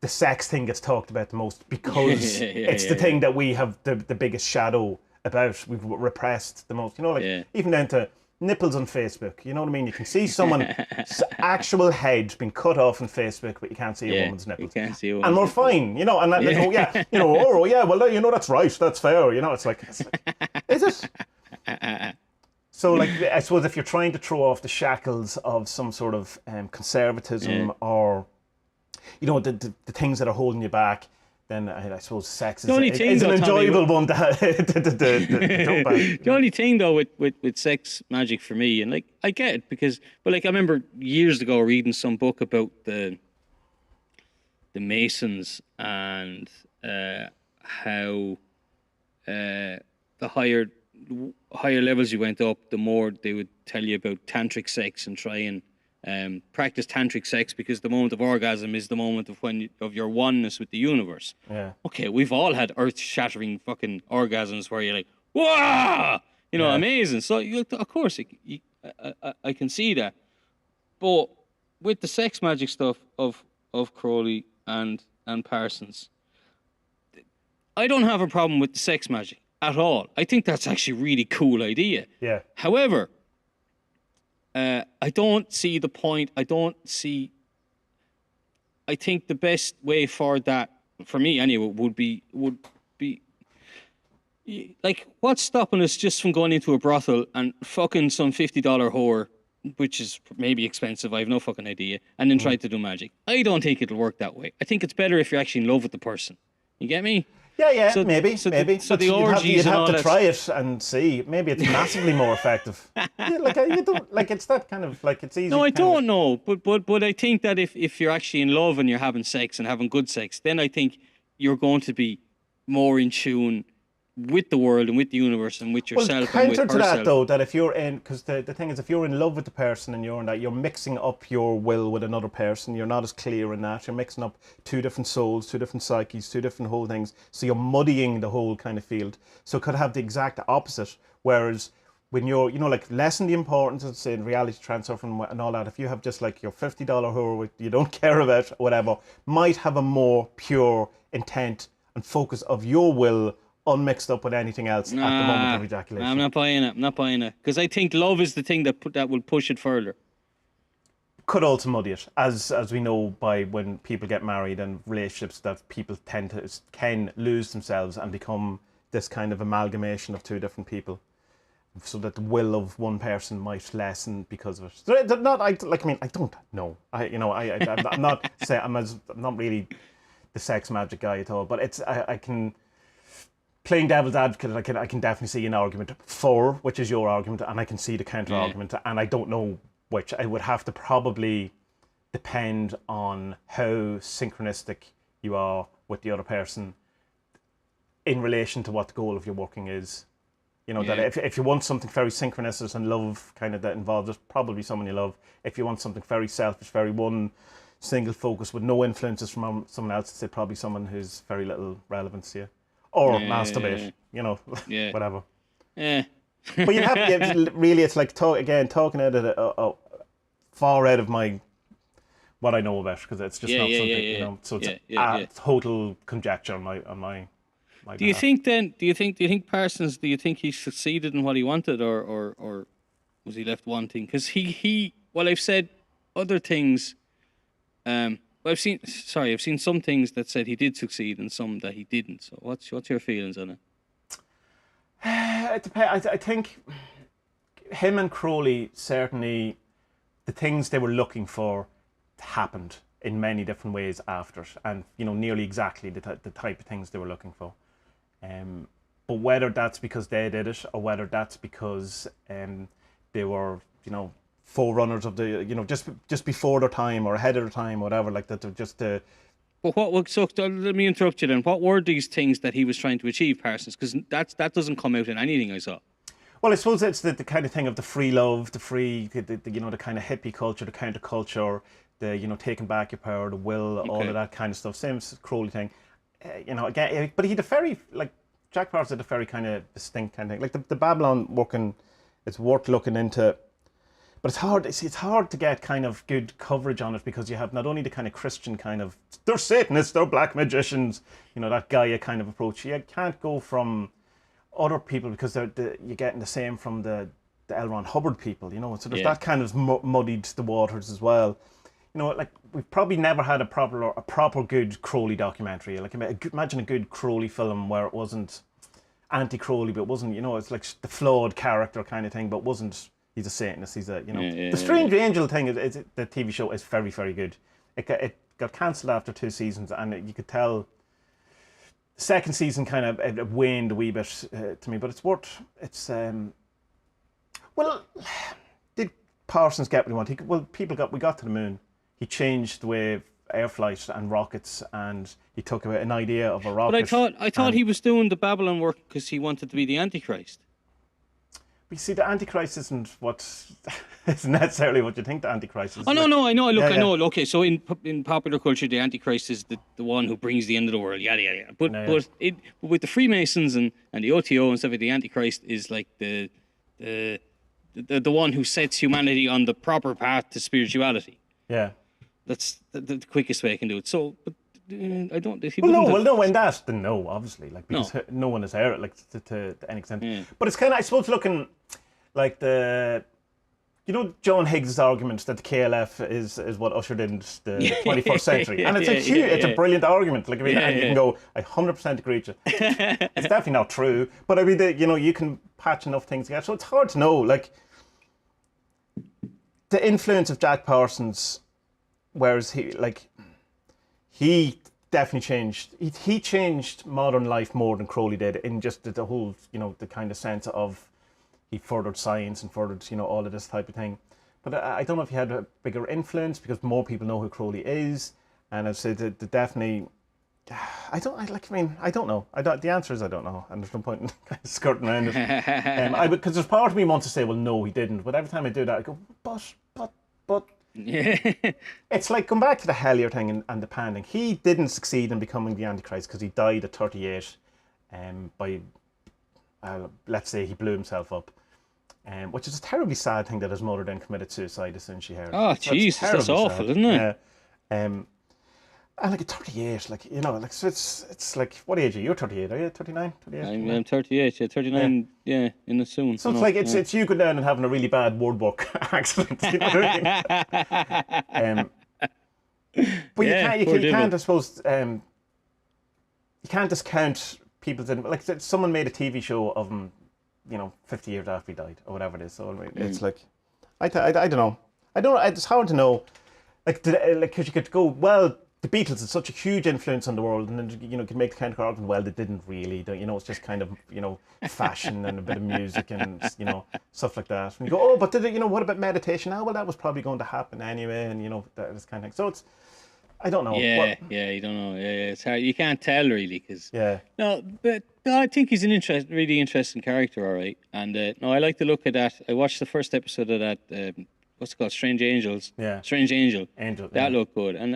the sex thing gets talked about the most, because it's the thing that we have the biggest shadow about. We've repressed the most, even down to nipples on Facebook. You know what I mean? You can see someone's actual head being cut off on Facebook, but you can't see a woman's nipples. You can't see a woman's and we're fine, and they go, well, that's right, that's fair. It's like is it? So, like, I suppose if you're trying to throw off the shackles of some sort of conservatism or, the things that are holding you back, then I suppose sex is an enjoyable one to jump at. The only thing though with sex magic for me, and like I get it because, but like I remember years ago reading some book about the Masons and how the higher levels you went up, the more they would tell you about tantric sex and try and practice tantric sex because the moment of orgasm is the moment of your oneness with the universe. Yeah. Okay, we've all had earth-shattering fucking orgasms where you're like, "Wow!" Amazing. So of course, I can see that. But with the sex magic stuff of Crowley and Parsons, I don't have a problem with the sex magic at all. I think that's actually a really cool idea. Yeah. However, I don't see the point. I think the best way for that, for me anyway, would be like, what's stopping us just from going into a brothel and fucking some $50 whore, which is maybe expensive, I have no fucking idea, and then try to do magic? I don't think it'll work that way. I think it's better if you're actually in love with the person. You get me? Yeah, maybe. So but the orgies you'd have to try it and see. Maybe it's massively more effective. It's that kind of, like, it's easy. No, I don't know, but I think that if you're actually in love and you're having sex and having good sex, then I think you're going to be more in tune with the world and with the universe and with yourself. Well, and with counter to herself. that though, that if you're in, because the thing is, if you're in love with the person and you're in that, you're mixing up your will with another person. You're not as clear in that. You're mixing up two different souls, two different psyches, two different whole things. So you're muddying the whole kind of field. So it could have the exact opposite. Whereas when you're, like, lessen the importance of, say, reality transfer and all that. If you have just like your $50 whore you don't care about, whatever, might have a more pure intent and focus of your will unmixed up with anything else at the moment of ejaculation. I'm not buying it. Because I think love is the thing that will push it further. Could also muddy it, as we know by when people get married and relationships, that people can lose themselves and become this kind of amalgamation of two different people, so that the will of one person might lessen because of it. I don't know. I'm not saying I'm not really the sex magic guy at all, but I can. Playing devil's advocate, I can definitely see an argument for, which is your argument, and I can see the counter argument, and I don't know which. I would have to probably depend on how synchronistic you are with the other person in relation to what the goal of your working is. That if you want something very synchronous and love kind of that involves it, probably someone you love. If you want something very selfish, very one single focus with no influences from someone else, it's probably someone who's very little relevance to you. Or masturbate, whatever. Yeah. But you have really, it's like talking out of far out of what I know about, because it's just not something, so it's total conjecture on my Do you think Parsons, do you think he succeeded in what he wanted, or was he left wanting? Because I've said other things, I've seen some things that said he did succeed and some that he didn't. So what's your feelings on it? It depends. I think him and Crowley, certainly the things they were looking for happened in many different ways after it, and nearly exactly the type of things they were looking for. But whether that's because they did it or whether that's because they were forerunners of the just before their time or ahead of their time, whatever, like that, they're just But let me interrupt you then. What were these things that he was trying to achieve, Parsons? Because that doesn't come out in anything I saw. Well, I suppose it's the kind of thing of the free love, the kind of hippie culture, the counterculture, the taking back your power, the will, all of that kind of stuff. Same as Crowley thing, again. But he had a very, like, Jack Parsons had a very kind of distinct kind of thing. Like the Babylon working, it's worth looking into. But it's hard. It's hard to get kind of good coverage on it, because you have not only the kind of Christian kind of, they're Satanists, they're black magicians, that Gaia kind of approach. You can't go from other people, because you're getting the same from the L. Ron Hubbard people, So there's that kind of muddied the waters as well. Like, we've probably never had a proper good Crowley documentary. Like, imagine a good Crowley film where it wasn't anti-Crowley, but wasn't, it's like the flawed character kind of thing, but wasn't, he's a Satanist, he's a, the Strange Angel thing, the TV show is very, very good. It got cancelled after 2 seasons, and you could tell the second season kind of it waned a wee bit to me, but it's well, did Parsons get what he wanted? We got to the moon. He changed the way air flight and rockets, and he took an idea of a rocket. But I thought he was doing the Babylon work because he wanted to be the Antichrist. But you see, the Antichrist isn't necessarily what you think the Antichrist is. Oh, no, I know. Look, I know. Okay, so in popular culture, the Antichrist is the one who brings the end of the world, yada, yada, yada. But with the Freemasons and the OTO and stuff, the Antichrist is like the one who sets humanity on the proper path to spirituality. Yeah. That's the quickest way I can do it. So, but I don't. No, obviously, like, because no one is there, like, to any extent. Yeah. But it's kind of, I suppose, looking like John Higgs' argument that the KLF is what ushered in the 21st century, and it's it's a brilliant argument. Like, I mean, and you can go, I 100% agree with you. It's definitely not true, but I mean, you can patch enough things together, so it's hard to know, like, the influence of Jack Parsons. Whereas he definitely changed. He changed modern life more than Crowley did, in just the whole, the kind of sense of he furthered science and furthered, all of this type of thing. But I don't know if he had a bigger influence because more people know who Crowley is, and I'd say that definitely. I don't know. The answer is I don't know, and there's no point in kind of skirting around it. Because there's part of me wants to say, well, no, he didn't. But every time I do that, I go, but. It's like, going back to the Hellier thing and the Pan thing. He didn't succeed in becoming the Antichrist because he died at 38 by, let's say, he blew himself up. Which is a terribly sad thing that his mother then committed suicide as soon as she heard it. Oh, Jesus, that's awful, isn't it? Yeah. And like at 38, like, so it's like, what age are you? You're 38, are you? 39? 38? I'm 38, 39, in the soon. So it's like, it's you going down and having a really bad word book accident, you know what I mean? But you can't, I suppose, you can't discount people's, like, someone made a TV show of him, 50 years after he died, or whatever it is. So I mean, it's like, I don't know. It's hard to know. Because you could go, well, the Beatles had such a huge influence on the world, and then, you could make the counter argument, well, they didn't really, it's just kind of, fashion and a bit of music and, stuff like that. And you go, oh, but did it, what about meditation? Oh, well, that was probably going to happen anyway, and, that this kind of thing. So it's, I don't know. Yeah, you don't know. Yeah, it's hard. You can't tell, really, because... Yeah. No, but I think he's an really interesting character, all right. And, I like to look at that. I watched the first episode of that... what's it called? Strange Angels. Yeah. Strange Angel. That looked good. And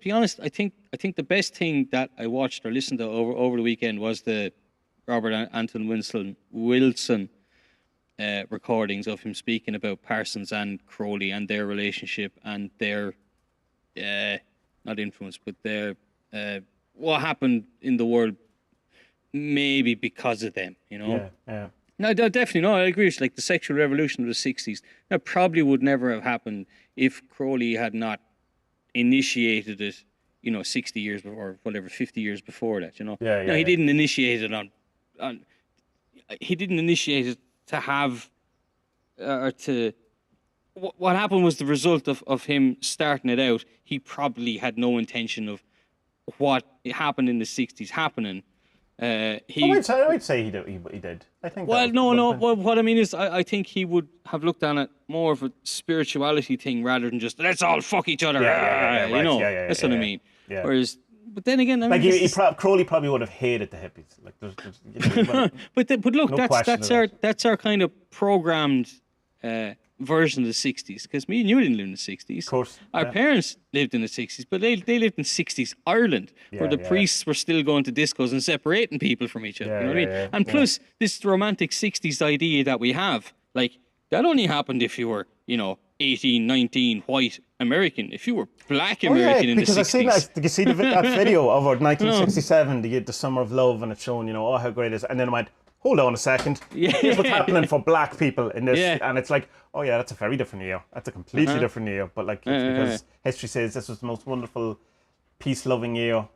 be honest, I think the best thing that I watched or listened to over the weekend was the Robert Anton Wilson recordings of him speaking about Parsons and Crowley and their relationship and their not influence, but their what happened in the world maybe because of them, Yeah. No, definitely. No, I agree. It's like the sexual revolution of the 60s. That probably would never have happened if Crowley had not initiated it, 60 years before, or whatever, 50 years before that, Yeah. No, he didn't initiate it he didn't initiate it to have, or to, what happened was the result of him starting it out. He probably had no intention of what happened in the 60s happening. I would say he did. I think. Well, no. Well, what I mean is, I think he would have looked on it more of a spirituality thing rather than just let's all fuck each other. That's what I mean. Yeah. Whereas, but then again, I mean, Crowley probably would have hated the hippies. Like, but look, no that's our kind of programmed version of the 60s, because me and you didn't live in the 60s. Of course. Our parents lived in the 60s, but they lived in 60s Ireland, where the priests were still going to discos and separating people from each other. You know what I mean? And plus, this romantic 60s idea that we have, like, that only happened if you were, 18, 19, white American. If you were black American in the 60s. Because did you see that video of 1967, the Summer of Love, and it's showing, how great it is. And then I went, hold on a second. Here's what's happening for black people in this. Yeah. And it's like, oh yeah, that's a very different year. That's a completely different year. But like, because history says this was the most wonderful, peace-loving year.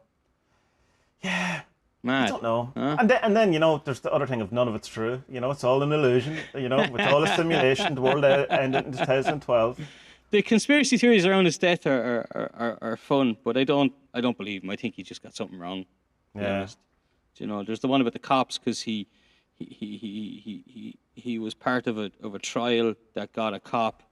Yeah. Mad. I don't know. Huh? And then there's the other thing of none of it's true. It's all an illusion. It's all a simulation. The world ended in 2012. The conspiracy theories around his death are fun, but I don't believe him. I think he just got something wrong. To be honest. There's the one about the cops because he was part of a trial that got a cop,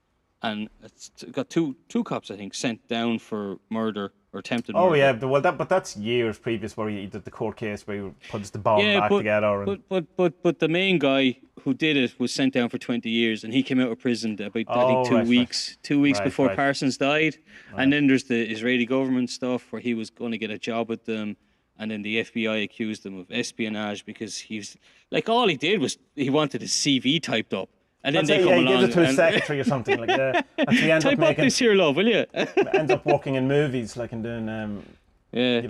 and it's got two cops I think sent down for murder or attempted murder. Oh yeah, but that's years previous where he did the court case where he puts the bomb back together. But the main guy who did it was sent down for 20 years, and he came out of prison about I think 2 weeks. 2 weeks before Parsons died, and then there's the Israeli government stuff where he was going to get a job with them. And then the FBI accused him of espionage because he's like all he did was he wanted his CV typed up, and then they come along. He gives it to his secretary or something like that. And he ends type up up this here, love, will you? ends up working in movies, like in doing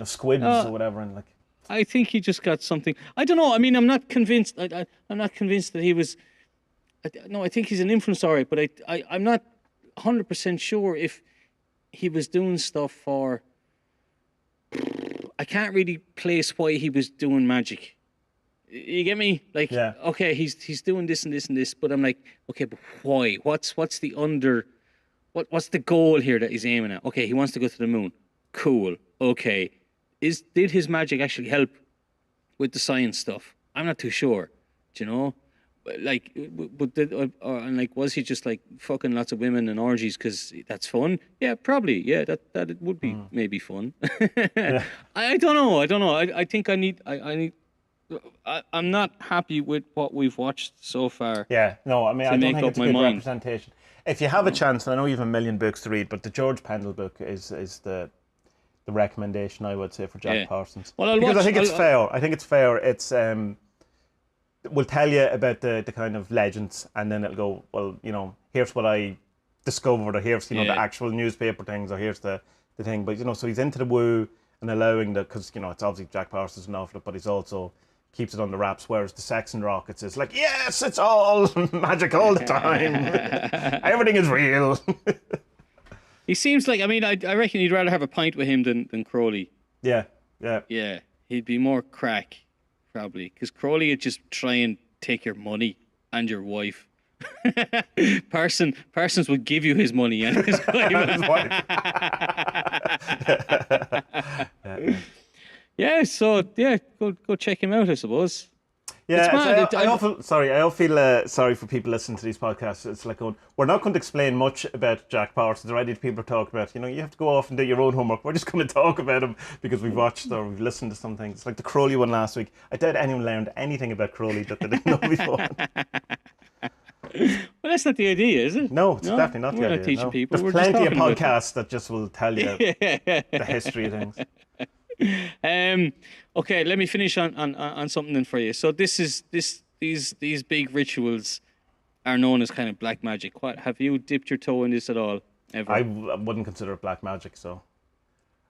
Squids or whatever, and like. I think he just got something. I don't know. I mean, I'm not convinced. I'm not convinced that he was. No, I think he's an influencer, all right, but I'm not 100% sure if he was doing stuff for. I can't really place why he was doing magic. You get me? Like, okay, he's doing this and this and this, but I'm like, okay, but why? What's the what's the goal here that he's aiming at? Okay, he wants to go to the moon. Cool. Okay, did his magic actually help with the science stuff? I'm not too sure. Do you know? Like, and like, was he just like fucking lots of women and orgies because that's fun? Yeah, probably. Yeah, that it would be maybe fun. I don't know. I think I need. I'm not happy with what we've watched so far. Yeah, no, I mean, I don't think it's a good representation. If you have a chance, and I know you have a million books to read, but the George Pendle book is the recommendation I would say for Jack Parsons. Well, I think it's fair. I think it's fair. It's will tell you about the kind of legends, and then it'll go, well, here's what I discovered, or here's the actual newspaper things, or here's the thing. But so he's into the woo and allowing because it's obviously Jack Parsons and all, but he's also keeps it on the wraps. Whereas the Sex and Rockets is like, yes, it's all magic all the time. Everything is real. He seems like, I mean, I reckon you'd rather have a pint with him than Crowley. Yeah. Yeah, he'd be more crack. Probably, because Crowley would just try and take your money and your wife. Parsons would give you his money and his wife. Go check him out, I suppose. Yeah, I often feel sorry for people listening to these podcasts. It's like we're not going to explain much about Jack Parsons. Already people talk about, you have to go off and do your own homework. We're just going to talk about him because we've watched or we've listened to some things. It's like the Crowley one last week. I doubt anyone learned anything about Crowley that they didn't know before. Well, that's not the idea, is it? No, it's definitely not the idea. We're not teaching people. There's plenty of podcasts that just will tell you the history of things. Okay, let me finish on something then for you. So these big rituals are known as kind of black magic. What have you dipped your toe in this at all ever? I wouldn't consider it black magic, so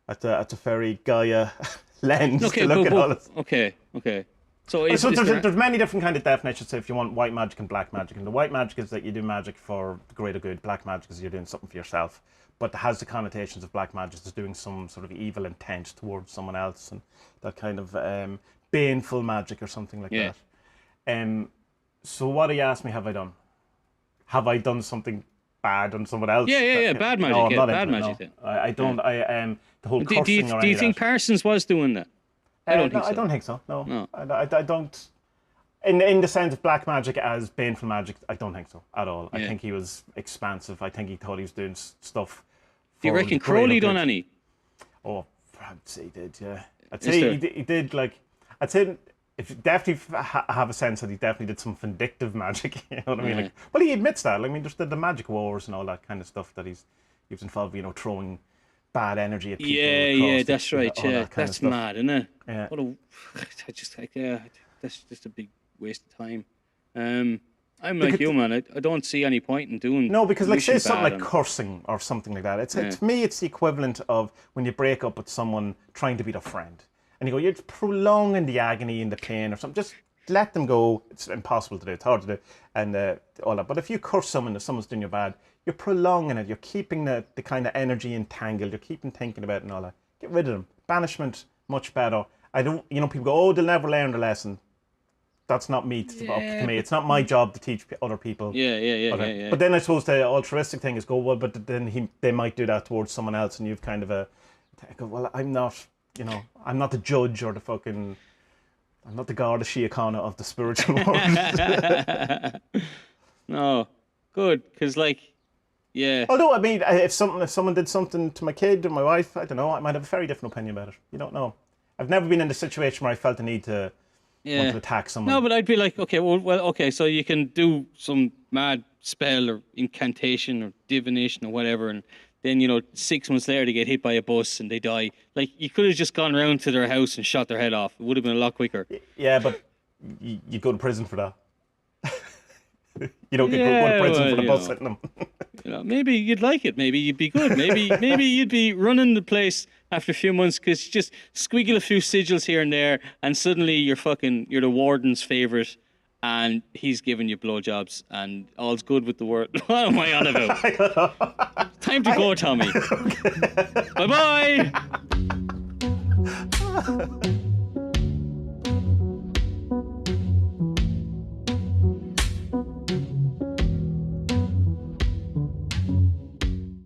that's a very Gaia lens to look at all this. Okay. So there's many different kind of definitions. So if you want white magic and black magic, and the white magic is that you do magic for the greater good. Black magic is you're doing something for yourself, but it has the connotations of black magic as doing some sort of evil intent towards someone else, and that kind of baneful magic or something like that. So what do you ask me? Have I done? Have I done something bad on someone else? Yeah. Bad magic. No, I'm not bad into magic. It, no. I don't. The whole do cursing or you think Parsons was doing that? I don't think so. I don't think so. No. I don't. In the sense of black magic as baneful magic, I don't think so at all. I think he was expansive. I think he thought he was doing stuff. Do you reckon Crowley done any? Oh, I'd say he did. Yeah, I'd say he did. Like, I'd say if you definitely have a sense that he definitely did some vindictive magic. You know what I mean? Like, well, he admits that. I mean, there's the magic wars and all that kind of stuff that he was involved. Throwing bad energy at people. Yeah, that's right. Yeah, that's mad, isn't it? Yeah. That's just a big waste of time. I'm like you, man. I don't see any point in doing. No, because like say something like cursing or something like that. To me, it's the equivalent of when you break up with someone trying to be their friend, and you go, you're prolonging the agony and the pain or something. Just let them go. It's impossible to do. It's hard to do, and all that. But if you curse someone, if someone's doing you bad, you're prolonging it. You're keeping the kind of energy entangled. You're keeping thinking about it and all that. Get rid of them. Banishment, much better. I don't, people go, oh, they'll never learn the lesson. That's not me. Up to me. It's not my job to teach other people. Yeah. But then I suppose the altruistic thing is go, well, but then they might do that towards someone else, and you've kind of go, well, I'm not, I'm not the judge or the fucking, I'm not the Garda Síochána of the spiritual world. No, good, because yeah. Although, I mean, if someone did something to my kid or my wife, I don't know, I might have a very different opinion about it. You don't know. I've never been in a situation where I felt the need to want to attack someone. No, but I'd be like, okay, so you can do some mad spell or incantation or divination or whatever, and then 6 months later they get hit by a bus and they die. Like, you could have just gone around to their house and shot their head off. It would have been a lot quicker. Yeah, but you go to prison for that. You don't get go to prison for the bus hitting them. Maybe you'd like it. Maybe you'd be good. Maybe you'd be running the place after a few months because you just squiggle a few sigils here and there, and suddenly you're the warden's favorite, and he's giving you blowjobs, and all's good with the world. What am I on about? Time to go, Tommy. Bye bye.